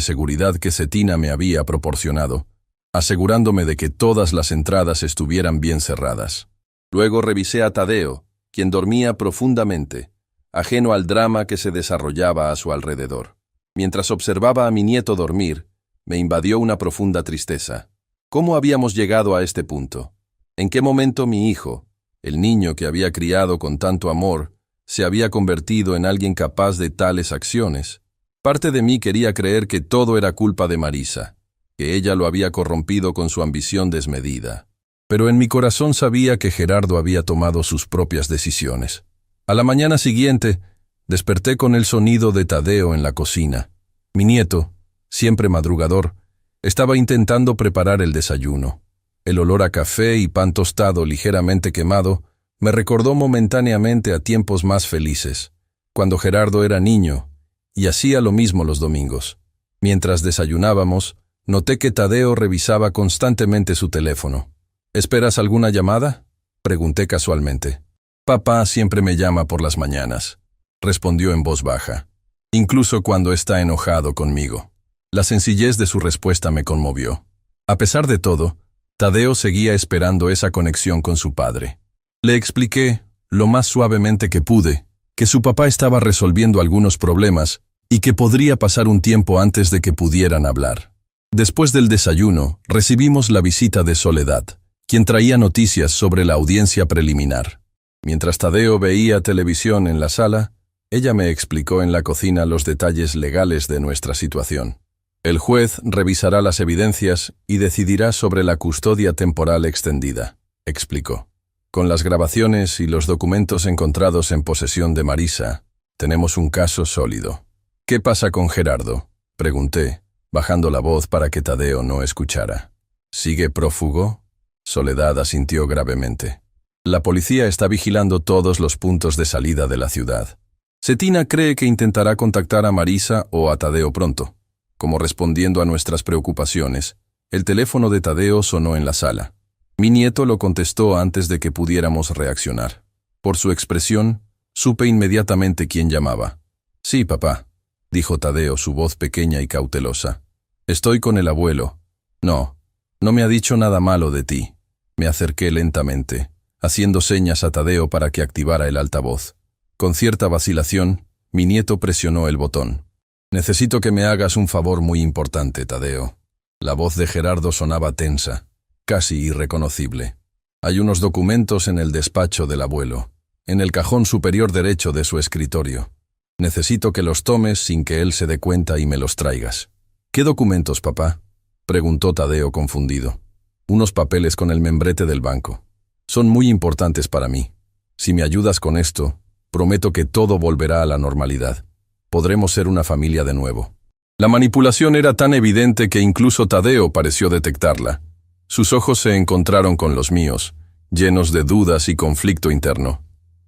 [SPEAKER 1] seguridad que Cetina me había proporcionado, asegurándome de que todas las entradas estuvieran bien cerradas. Luego revisé a Tadeo, quien dormía profundamente, ajeno al drama que se desarrollaba a su alrededor. Mientras observaba a mi nieto dormir, me invadió una profunda tristeza. ¿Cómo habíamos llegado a este punto? ¿En qué momento mi hijo, el niño que había criado con tanto amor, se había convertido en alguien capaz de tales acciones? Parte de mí quería creer que todo era culpa de Marisa, que ella lo había corrompido con su ambición desmedida. Pero en mi corazón sabía que Gerardo había tomado sus propias decisiones. A la mañana siguiente, desperté con el sonido de Tadeo en la cocina. Mi nieto, siempre madrugador, estaba intentando preparar el desayuno. El olor a café y pan tostado ligeramente quemado me recordó momentáneamente a tiempos más felices, cuando Gerardo era niño y hacía lo mismo los domingos. Mientras desayunábamos, noté que Tadeo revisaba constantemente su teléfono. «¿Esperas alguna llamada?», pregunté casualmente. «Papá siempre me llama por las mañanas», respondió en voz baja, incluso cuando está enojado conmigo. La sencillez de su respuesta me conmovió. A pesar de todo, Tadeo seguía esperando esa conexión con su padre. Le expliqué, lo más suavemente que pude, que su papá estaba resolviendo algunos problemas y que podría pasar un tiempo antes de que pudieran hablar. Después del desayuno, recibimos la visita de Soledad, quien traía noticias sobre la audiencia preliminar. Mientras Tadeo veía televisión en la sala, ella me explicó en la cocina los detalles legales de nuestra situación. El juez revisará las evidencias y decidirá sobre la custodia temporal extendida, explicó. Con las grabaciones y los documentos encontrados en posesión de Marisa, tenemos un caso sólido. ¿Qué pasa con Gerardo?, pregunté, bajando la voz para que Tadeo no escuchara. ¿Sigue prófugo? Soledad asintió gravemente. La policía está vigilando todos los puntos de salida de la ciudad. Cetina cree que intentará contactar a Marisa o a Tadeo pronto. Como respondiendo a nuestras preocupaciones, el teléfono de Tadeo sonó en la sala. Mi nieto lo contestó antes de que pudiéramos reaccionar. Por su expresión, supe inmediatamente quién llamaba. «Sí, papá», dijo Tadeo, su voz pequeña y cautelosa. «Estoy con el abuelo». No me ha dicho nada malo de ti». Me acerqué lentamente, haciendo señas a Tadeo para que activara el altavoz. Con cierta vacilación, mi nieto presionó el botón. «Necesito que me hagas un favor muy importante, Tadeo». La voz de Gerardo sonaba tensa, casi irreconocible. «Hay unos documentos en el despacho del abuelo, en el cajón superior derecho de su escritorio. Necesito que los tomes sin que él se dé cuenta y me los traigas». «¿Qué documentos, papá?», preguntó Tadeo confundido. «Unos papeles con el membrete del banco. Son muy importantes para mí. Si me ayudas con esto, prometo que todo volverá a la normalidad. Podremos ser una familia de nuevo». La manipulación era tan evidente que incluso Tadeo pareció detectarla. Sus ojos se encontraron con los míos, llenos de dudas y conflicto interno.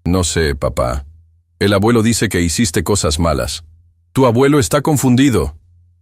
[SPEAKER 1] «No sé, papá. El abuelo dice que hiciste cosas malas». «Tu abuelo está confundido».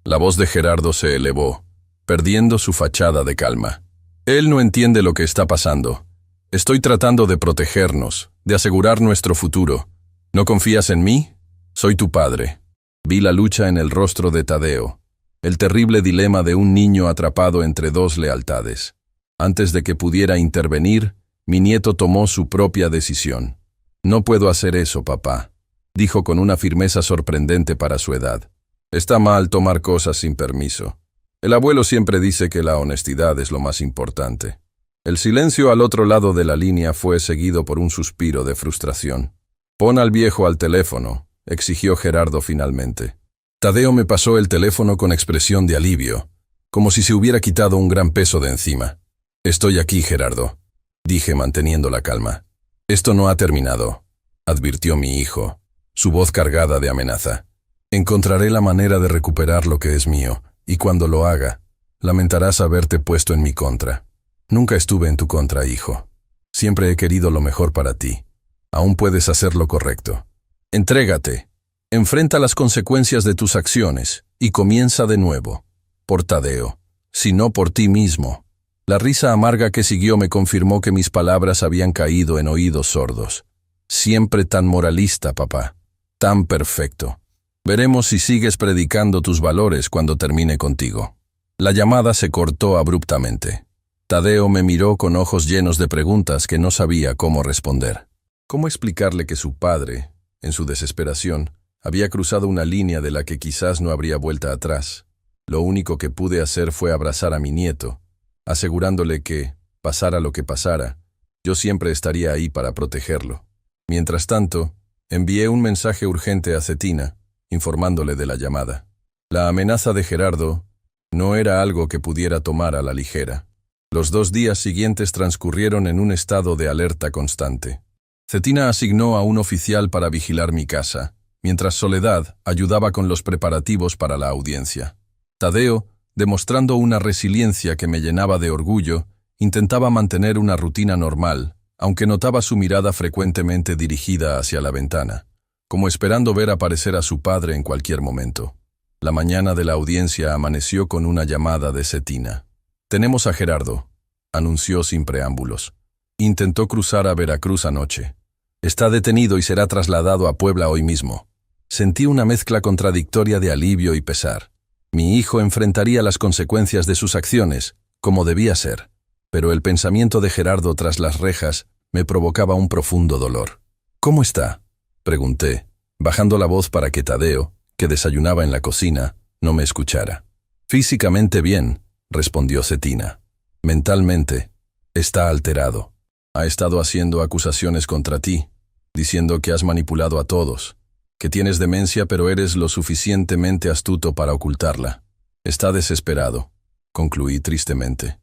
[SPEAKER 1] La voz de Gerardo se elevó, perdiendo su fachada de calma. «Él no entiende lo que está pasando. Estoy tratando de protegernos, de asegurar nuestro futuro. ¿No confías en mí? Soy tu padre». Vi la lucha en el rostro de Tadeo, el terrible dilema de un niño atrapado entre dos lealtades. Antes de que pudiera intervenir, mi nieto tomó su propia decisión. «No puedo hacer eso, papá», dijo con una firmeza sorprendente para su edad. «Está mal tomar cosas sin permiso. El abuelo siempre dice que la honestidad es lo más importante». El silencio al otro lado de la línea fue seguido por un suspiro de frustración. «Pon al viejo al teléfono», exigió Gerardo finalmente. Tadeo me pasó el teléfono con expresión de alivio, como si se hubiera quitado un gran peso de encima. «Estoy aquí, Gerardo», dije manteniendo la calma. «Esto no ha terminado», advirtió mi hijo, su voz cargada de amenaza. «Encontraré la manera de recuperar lo que es mío, y cuando lo haga, lamentarás haberte puesto en mi contra. Nunca estuve en tu contra, hijo. Siempre he querido lo mejor para ti. Aún puedes hacer lo correcto. Entrégate. Enfrenta las consecuencias de tus acciones y comienza de nuevo. Por Tadeo, si no por ti mismo». La risa amarga que siguió me confirmó que mis palabras habían caído en oídos sordos. «Siempre tan moralista, papá. Tan perfecto. Veremos si sigues predicando tus valores cuando termine contigo». La llamada se cortó abruptamente. Tadeo me miró con ojos llenos de preguntas que no sabía cómo responder. ¿Cómo explicarle que su padre, en su desesperación, había cruzado una línea de la que quizás no habría vuelta atrás? Lo único que pude hacer fue abrazar a mi nieto, asegurándole que, pasara lo que pasara, yo siempre estaría ahí para protegerlo. Mientras tanto, envié un mensaje urgente a Cetina, informándole de la llamada. La amenaza de Gerardo no era algo que pudiera tomar a la ligera. Los 2 días siguientes transcurrieron en un estado de alerta constante. Cetina asignó a un oficial para vigilar mi casa, mientras Soledad ayudaba con los preparativos para la audiencia. Tadeo, demostrando una resiliencia que me llenaba de orgullo, intentaba mantener una rutina normal, aunque notaba su mirada frecuentemente dirigida hacia la ventana, como esperando ver aparecer a su padre en cualquier momento. La mañana de la audiencia amaneció con una llamada de Cetina. «Tenemos a Gerardo», anunció sin preámbulos. «Intentó cruzar a Veracruz anoche. Está detenido y será trasladado a Puebla hoy mismo». Sentí una mezcla contradictoria de alivio y pesar. Mi hijo enfrentaría las consecuencias de sus acciones, como debía ser, pero el pensamiento de Gerardo tras las rejas me provocaba un profundo dolor. «¿Cómo está?», pregunté, bajando la voz para que Tadeo, que desayunaba en la cocina, no me escuchara. «Físicamente bien», respondió Cetina. «Mentalmente, está alterado. Ha estado haciendo acusaciones contra ti, diciendo que has manipulado a todos, que tienes demencia pero eres lo suficientemente astuto para ocultarla. Está desesperado», concluí tristemente.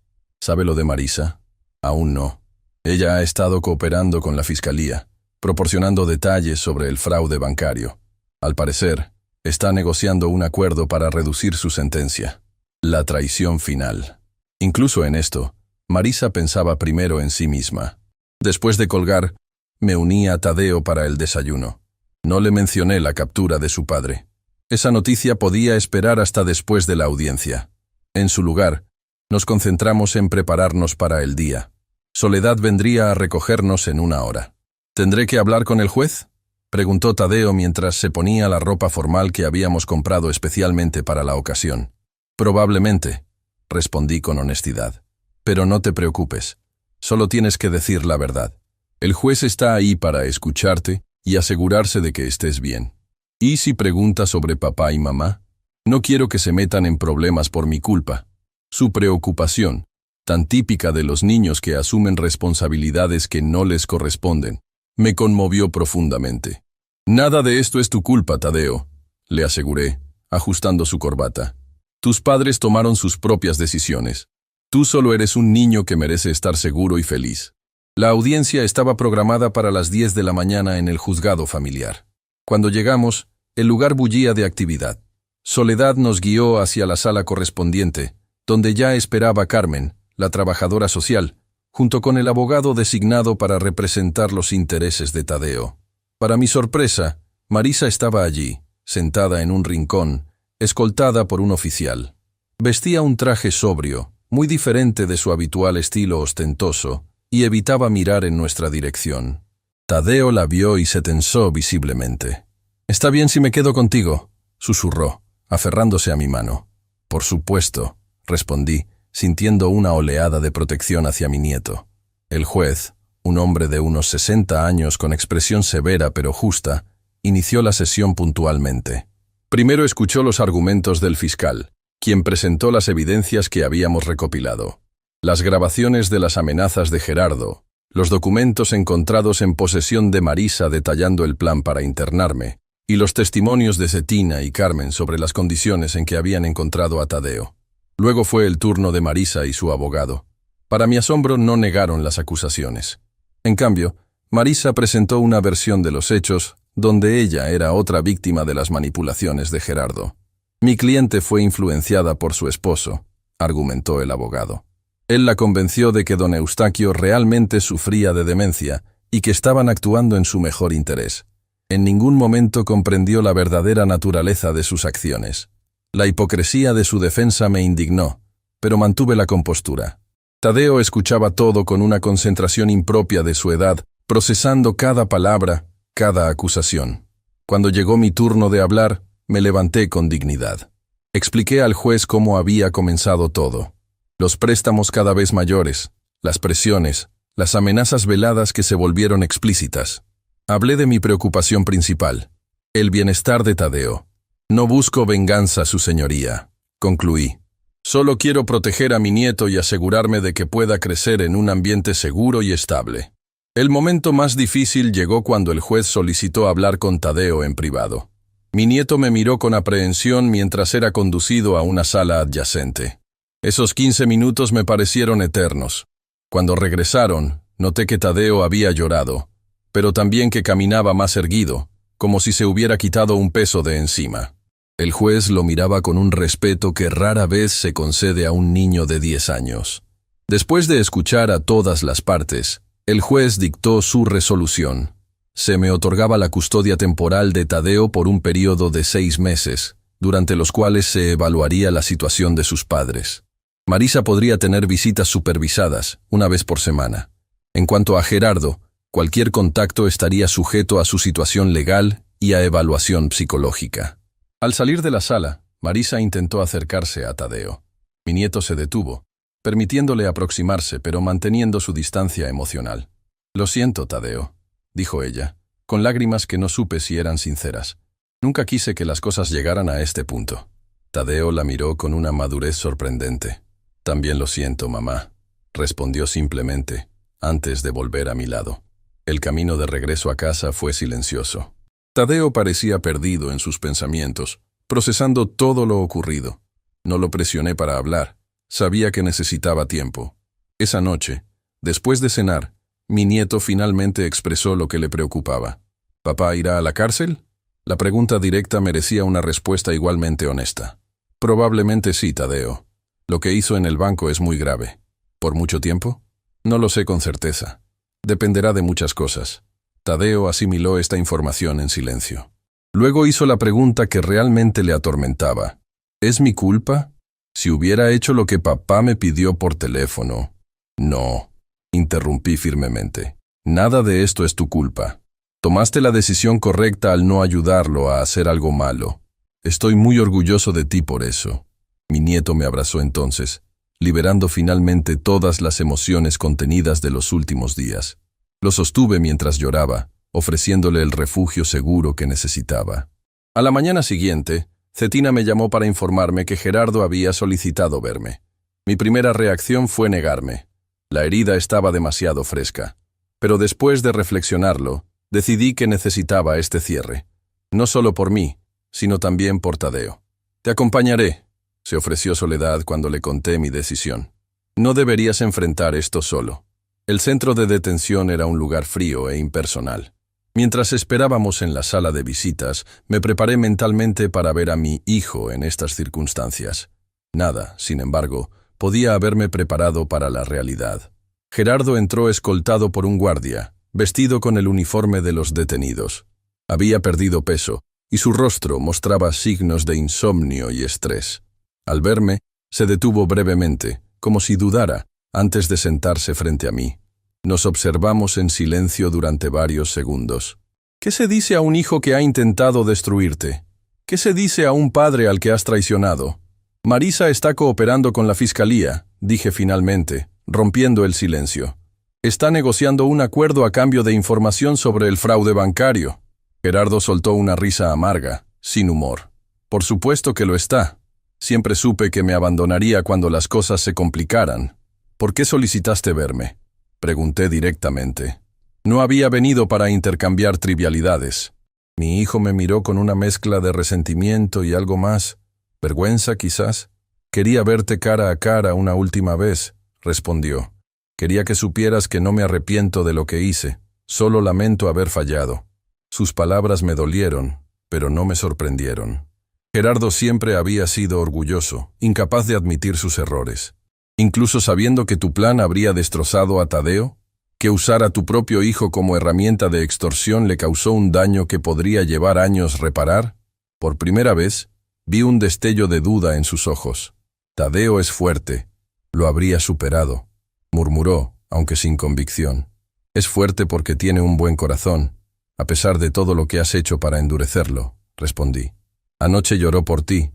[SPEAKER 1] «¿Sabe lo de Marisa?». «Aún no. Ella ha estado cooperando con la fiscalía, proporcionando detalles sobre el fraude bancario. Al parecer, está negociando un acuerdo para reducir su sentencia. La traición final». Incluso en esto, Marisa pensaba primero en sí misma. Después de colgar, me uní a Tadeo para el desayuno. No le mencioné la captura de su padre. Esa noticia podía esperar hasta después de la audiencia. En su lugar, nos concentramos en prepararnos para el día. Soledad vendría a recogernos en 1 hora. «¿Tendré que hablar con el juez?», preguntó Tadeo mientras se ponía la ropa formal que habíamos comprado especialmente para la ocasión. «Probablemente», respondí con honestidad. «Pero no te preocupes. Solo tienes que decir la verdad. El juez está ahí para escucharte y asegurarse de que estés bien. ¿Y si pregunta sobre papá y mamá? No quiero que se metan en problemas por mi culpa». Su preocupación, tan típica de los niños que asumen responsabilidades que no les corresponden, me conmovió profundamente. «Nada de esto es tu culpa, Tadeo», le aseguré, ajustando su corbata. «Tus padres tomaron sus propias decisiones. Tú solo eres un niño que merece estar seguro y feliz». La audiencia estaba programada para las 10 de la mañana en el juzgado familiar. Cuando llegamos, el lugar bullía de actividad. Soledad nos guió hacia la sala correspondiente, donde ya esperaba Carmen, la trabajadora social, junto con el abogado designado para representar los intereses de Tadeo. Para mi sorpresa, Marisa estaba allí, sentada en un rincón, escoltada por un oficial. Vestía un traje sobrio, muy diferente de su habitual estilo ostentoso, y evitaba mirar en nuestra dirección. Tadeo la vio y se tensó visiblemente. «¿Está bien si me quedo contigo?», susurró, aferrándose a mi mano. «Por supuesto», respondí, sintiendo una oleada de protección hacia mi nieto. El juez, un hombre de unos 60 años con expresión severa pero justa, inició la sesión puntualmente. Primero escuchó los argumentos del fiscal, quien presentó las evidencias que habíamos recopilado. Las grabaciones de las amenazas de Gerardo, los documentos encontrados en posesión de Marisa detallando el plan para internarme, y los testimonios de Cetina y Carmen sobre las condiciones en que habían encontrado a Tadeo. Luego fue el turno de Marisa y su abogado. Para mi asombro no negaron las acusaciones. En cambio, Marisa presentó una versión de los hechos donde ella era otra víctima de las manipulaciones de Gerardo. «Mi cliente fue influenciada por su esposo», argumentó el abogado. Él la convenció de que don Eustaquio realmente sufría de demencia y que estaban actuando en su mejor interés. En ningún momento comprendió la verdadera naturaleza de sus acciones. La hipocresía de su defensa me indignó, pero mantuve la compostura. Tadeo escuchaba todo con una concentración impropia de su edad, procesando cada palabra, cada acusación. Cuando llegó mi turno de hablar, me levanté con dignidad. Expliqué al juez cómo había comenzado todo. Los préstamos cada vez mayores, las presiones, las amenazas veladas que se volvieron explícitas. Hablé de mi preocupación principal, el bienestar de Tadeo. «No busco venganza, su señoría», concluí. «Solo quiero proteger a mi nieto y asegurarme de que pueda crecer en un ambiente seguro y estable». El momento más difícil llegó cuando el juez solicitó hablar con Tadeo en privado. Mi nieto me miró con aprehensión mientras era conducido a una sala adyacente. Esos 15 minutos me parecieron eternos. Cuando regresaron, noté que Tadeo había llorado, pero también que caminaba más erguido, como si se hubiera quitado un peso de encima. El juez lo miraba con un respeto que rara vez se concede a un niño de 10 años. Después de escuchar a todas las partes, el juez dictó su resolución. Se me otorgaba la custodia temporal de Tadeo por un periodo de 6 meses, durante los cuales se evaluaría la situación de sus padres. Marisa podría tener visitas supervisadas, 1 vez por semana. En cuanto a Gerardo, cualquier contacto estaría sujeto a su situación legal y a evaluación psicológica. Al salir de la sala, Marisa intentó acercarse a Tadeo. Mi nieto se detuvo. permitiéndole aproximarse pero manteniendo su distancia emocional. «Lo siento, Tadeo», dijo ella, con lágrimas que no supe si eran sinceras. «Nunca quise que las cosas llegaran a este punto». Tadeo la miró con una madurez sorprendente. «También lo siento, mamá», respondió simplemente, antes de volver a mi lado. El camino de regreso a casa fue silencioso. Tadeo parecía perdido en sus pensamientos, procesando todo lo ocurrido. No lo presioné para hablar. Sabía que necesitaba tiempo. Esa noche, después de cenar, mi nieto finalmente expresó lo que le preocupaba. ¿Papá irá a la cárcel? La pregunta directa merecía una respuesta igualmente honesta. Probablemente sí, Tadeo. Lo que hizo en el banco es muy grave. ¿Por mucho tiempo? No lo sé con certeza. Dependerá de muchas cosas. Tadeo asimiló esta información en silencio. Luego hizo la pregunta que realmente le atormentaba. ¿Es mi culpa? Si hubiera hecho lo que papá me pidió por teléfono. No, interrumpí firmemente. Nada de esto es tu culpa. Tomaste la decisión correcta al no ayudarlo a hacer algo malo. Estoy muy orgulloso de ti por eso. Mi nieto me abrazó entonces, liberando finalmente todas las emociones contenidas de los últimos días. Lo sostuve mientras lloraba, ofreciéndole el refugio seguro que necesitaba. A la mañana siguiente, Cetina me llamó para informarme que Gerardo había solicitado verme. Mi primera reacción fue negarme. La herida estaba demasiado fresca. Pero después de reflexionarlo, decidí que necesitaba este cierre. No solo por mí, sino también por Tadeo. «Te acompañaré», se ofreció Soledad cuando le conté mi decisión. «No deberías enfrentar esto solo». El centro de detención era un lugar frío e impersonal. Mientras esperábamos en la sala de visitas, me preparé mentalmente para ver a mi hijo en estas circunstancias. Nada, sin embargo, podía haberme preparado para la realidad. Gerardo entró escoltado por un guardia, vestido con el uniforme de los detenidos. Había perdido peso, y su rostro mostraba signos de insomnio y estrés. Al verme, se detuvo brevemente, como si dudara, antes de sentarse frente a mí. Nos observamos en silencio durante varios segundos. ¿Qué se dice a un hijo que ha intentado destruirte? ¿Qué se dice a un padre al que has traicionado? Marisa está cooperando con la fiscalía, dije finalmente, rompiendo el silencio. Está negociando un acuerdo a cambio de información sobre el fraude bancario. Gerardo soltó una risa amarga, sin humor. Por supuesto que lo está. Siempre supe que me abandonaría cuando las cosas se complicaran. ¿Por qué solicitaste verme?, pregunté directamente. No había venido para intercambiar trivialidades. Mi hijo me miró con una mezcla de resentimiento y algo más. ¿Vergüenza, quizás? Quería verte cara a cara una última vez, respondió. Quería que supieras que no me arrepiento de lo que hice, solo lamento haber fallado. Sus palabras me dolieron, pero no me sorprendieron. Gerardo siempre había sido orgulloso, incapaz de admitir sus errores. Incluso sabiendo que tu plan habría destrozado a Tadeo, que usar a tu propio hijo como herramienta de extorsión le causó un daño que podría llevar años reparar. Por primera vez, vi un destello de duda en sus ojos. Tadeo es fuerte, lo habría superado, murmuró, aunque sin convicción. Es fuerte porque tiene un buen corazón, a pesar de todo lo que has hecho para endurecerlo, respondí. Anoche lloró por ti,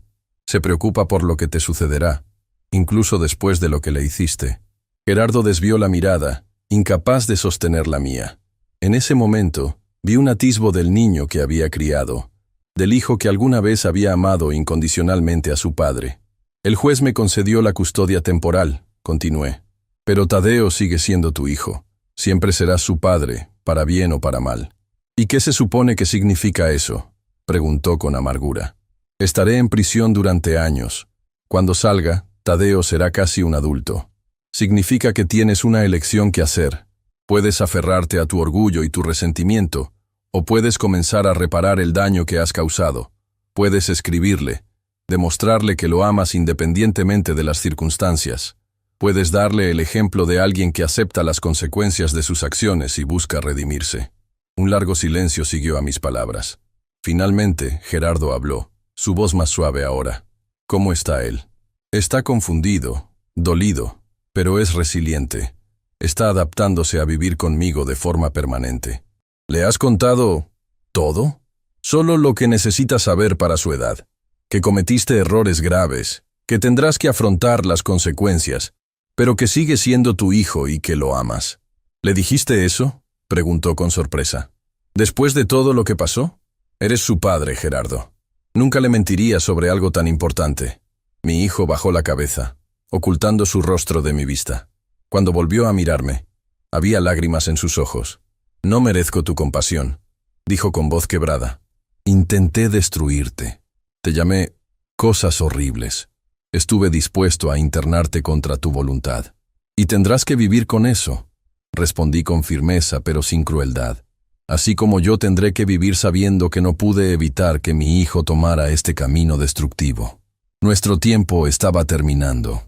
[SPEAKER 1] se preocupa por lo que te sucederá, incluso después de lo que le hiciste. Gerardo desvió la mirada, incapaz de sostener la mía. En ese momento, vi un atisbo del niño que había criado, del hijo que alguna vez había amado incondicionalmente a su padre. El juez me concedió la custodia temporal, continué. Pero Tadeo sigue siendo tu hijo. Siempre serás su padre, para bien o para mal. ¿Y qué se supone que significa eso?, preguntó con amargura. Estaré en prisión durante años. Cuando salga, Tadeo será casi un adulto. Significa que tienes una elección que hacer. Puedes aferrarte a tu orgullo y tu resentimiento, o puedes comenzar a reparar el daño que has causado. Puedes escribirle, demostrarle que lo amas independientemente de las circunstancias. Puedes darle el ejemplo de alguien que acepta las consecuencias de sus acciones y busca redimirse. Un largo silencio siguió a mis palabras. Finalmente, Gerardo habló, su voz más suave ahora. ¿Cómo está él? Está confundido, dolido, pero es resiliente. Está adaptándose a vivir conmigo de forma permanente. ¿Le has contado todo? Solo lo que necesita saber para su edad. Que cometiste errores graves, que tendrás que afrontar las consecuencias, pero que sigue siendo tu hijo y que lo amas. ¿Le dijiste eso?, preguntó con sorpresa. ¿Después de todo lo que pasó? Eres su padre, Gerardo. Nunca le mentiría sobre algo tan importante. Mi hijo bajó la cabeza, ocultando su rostro de mi vista. Cuando volvió a mirarme, había lágrimas en sus ojos. No merezco tu compasión, dijo con voz quebrada. Intenté destruirte. Te llamé cosas horribles. Estuve dispuesto a internarte contra tu voluntad. Y tendrás que vivir con eso, respondí con firmeza pero sin crueldad. Así como yo tendré que vivir sabiendo que no pude evitar que mi hijo tomara este camino destructivo. Nuestro tiempo estaba terminando.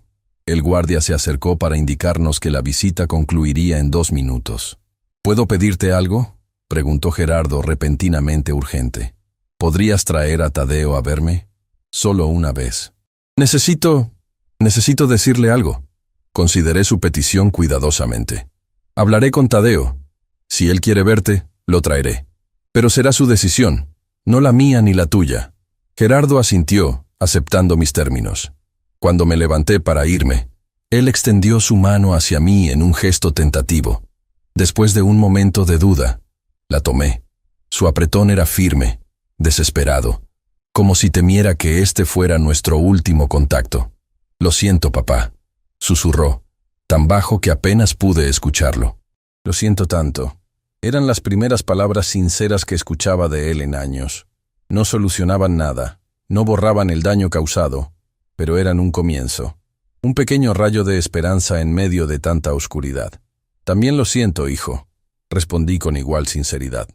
[SPEAKER 1] El guardia se acercó para indicarnos que la visita concluiría en 2 minutos. ¿Puedo pedirte algo?, preguntó Gerardo repentinamente urgente. ¿Podrías traer a Tadeo a verme? Solo una vez. Necesito decirle algo. Consideré su petición cuidadosamente. Hablaré con Tadeo. Si él quiere verte, lo traeré. Pero será su decisión, no la mía ni la tuya. Gerardo asintió, aceptando mis términos. Cuando me levanté para irme, él extendió su mano hacia mí en un gesto tentativo. Después de un momento de duda, la tomé. Su apretón era firme, desesperado, como si temiera que este fuera nuestro último contacto. «Lo siento, papá», susurró, tan bajo que apenas pude escucharlo. «Lo siento tanto». Eran las primeras palabras sinceras que escuchaba de él en años. No solucionaban nada, no borraban el daño causado, pero eran un comienzo. Un pequeño rayo de esperanza en medio de tanta oscuridad. «También lo siento, hijo», respondí con igual sinceridad.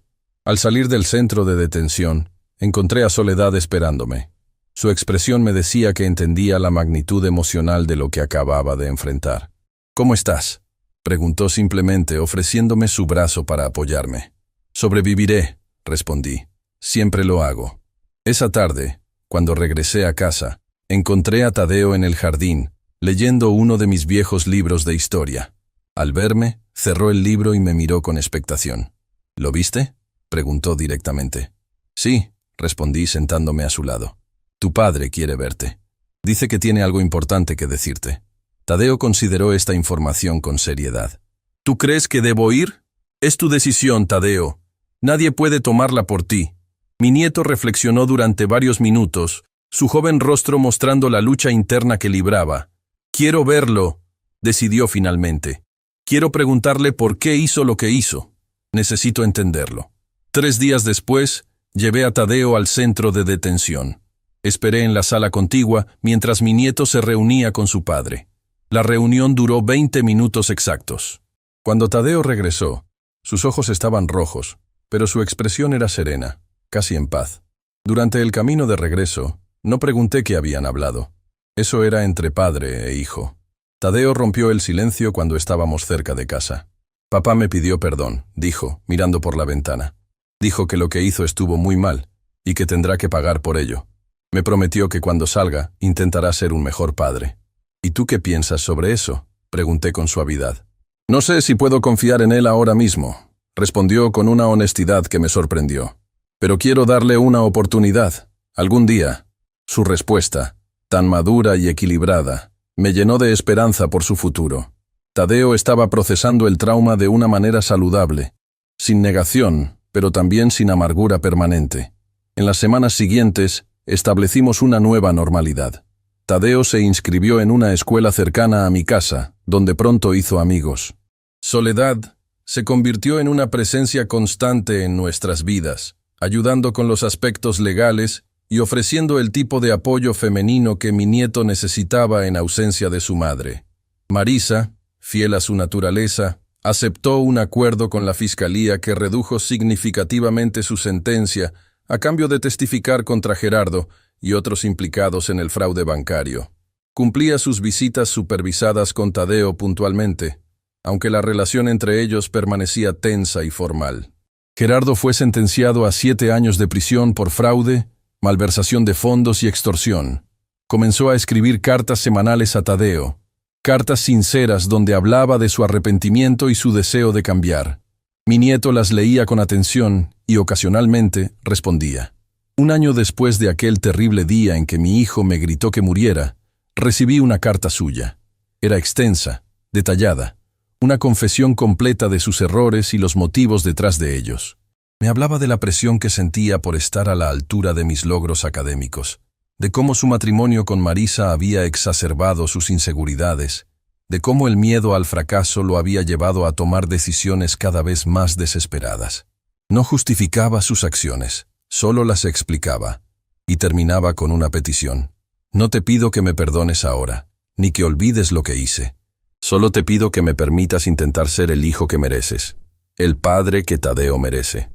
[SPEAKER 1] Al salir del centro de detención, encontré a Soledad esperándome. Su expresión me decía que entendía la magnitud emocional de lo que acababa de enfrentar. «¿Cómo estás?», preguntó simplemente, ofreciéndome su brazo para apoyarme. «Sobreviviré», respondí. «Siempre lo hago». Esa tarde, cuando regresé a casa, encontré a Tadeo en el jardín, leyendo uno de mis viejos libros de historia. Al verme, cerró el libro y me miró con expectación. «¿Lo viste?», preguntó directamente. «Sí», respondí sentándome a su lado. «Tu padre quiere verte. Dice que tiene algo importante que decirte». Tadeo consideró esta información con seriedad. «¿Tú crees que debo ir? Es tu decisión, Tadeo. Nadie puede tomarla por ti». Mi nieto reflexionó durante varios minutos, su joven rostro mostrando la lucha interna que libraba. «Quiero verlo», decidió finalmente. «Quiero preguntarle por qué hizo lo que hizo. Necesito entenderlo». 3 días después, llevé a Tadeo al centro de detención. Esperé en la sala contigua mientras mi nieto se reunía con su padre. La reunión duró 20 minutos exactos. Cuando Tadeo regresó, sus ojos estaban rojos, pero su expresión era serena, casi en paz. Durante el camino de regreso, no pregunté qué habían hablado. Eso era entre padre e hijo. Tadeo rompió el silencio cuando estábamos cerca de casa. «Papá me pidió perdón», dijo, mirando por la ventana. «Dijo que lo que hizo estuvo muy mal y que tendrá que pagar por ello. Me prometió que cuando salga intentará ser un mejor padre». «¿Y tú qué piensas sobre eso?», pregunté con suavidad. «No sé si puedo confiar en él ahora mismo», respondió con una honestidad que me sorprendió. «Pero quiero darle una oportunidad, algún día». Su respuesta, tan madura y equilibrada, me llenó de esperanza por su futuro. Tadeo estaba procesando el trauma de una manera saludable, sin negación, pero también sin amargura permanente. En las semanas siguientes, establecimos una nueva normalidad. Tadeo se inscribió en una escuela cercana a mi casa, donde pronto hizo amigos. Soledad se convirtió en una presencia constante en nuestras vidas, ayudando con los aspectos legales y ofreciendo el tipo de apoyo femenino que mi nieto necesitaba en ausencia de su madre. Marisa, fiel a su naturaleza, aceptó un acuerdo con la fiscalía que redujo significativamente su sentencia a cambio de testificar contra Gerardo y otros implicados en el fraude bancario. Cumplía sus visitas supervisadas con Tadeo puntualmente, aunque la relación entre ellos permanecía tensa y formal. Gerardo fue sentenciado a 7 años de prisión por fraude, malversación de fondos y extorsión. Comenzó a escribir cartas semanales a Tadeo, cartas sinceras donde hablaba de su arrepentimiento y su deseo de cambiar. Mi nieto las leía con atención y ocasionalmente respondía. 1 año después de aquel terrible día en que mi hijo me gritó que muriera, recibí una carta suya. Era extensa, detallada, una confesión completa de sus errores y los motivos detrás de ellos. Me hablaba de la presión que sentía por estar a la altura de mis logros académicos, de cómo su matrimonio con Marisa había exacerbado sus inseguridades, de cómo el miedo al fracaso lo había llevado a tomar decisiones cada vez más desesperadas. No justificaba sus acciones, solo las explicaba, y terminaba con una petición. No te pido que me perdones ahora, ni que olvides lo que hice. Solo te pido que me permitas intentar ser el hijo que mereces, el padre que Tadeo merece.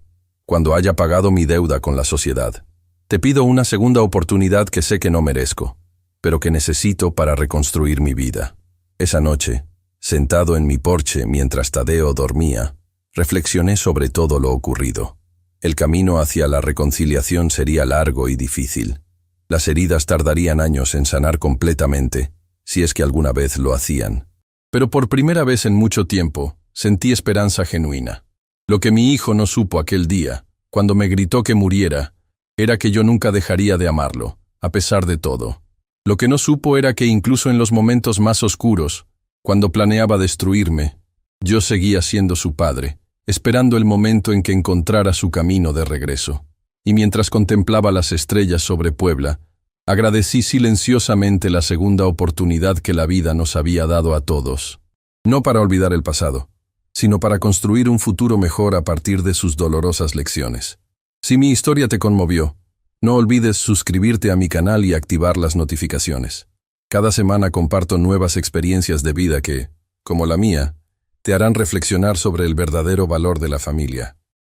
[SPEAKER 1] Cuando haya pagado mi deuda con la sociedad, te pido una segunda oportunidad que sé que no merezco, pero que necesito para reconstruir mi vida. Esa noche, sentado en mi porche mientras Tadeo dormía, reflexioné sobre todo lo ocurrido. El camino hacia la reconciliación sería largo y difícil. Las heridas tardarían años en sanar completamente, si es que alguna vez lo hacían. Pero por primera vez en mucho tiempo, sentí esperanza genuina. Lo que mi hijo no supo aquel día, cuando me gritó que muriera, era que yo nunca dejaría de amarlo, a pesar de todo. Lo que no supo era que incluso en los momentos más oscuros, cuando planeaba destruirme, yo seguía siendo su padre, esperando el momento en que encontrara su camino de regreso. Y mientras contemplaba las estrellas sobre Puebla, agradecí silenciosamente la segunda oportunidad que la vida nos había dado a todos. No para olvidar el pasado, sino para construir un futuro mejor a partir de sus dolorosas lecciones. Si mi historia te conmovió, no olvides suscribirte a mi canal y activar las notificaciones. Cada semana comparto nuevas experiencias de vida que, como la mía, te harán reflexionar sobre el verdadero valor de la familia.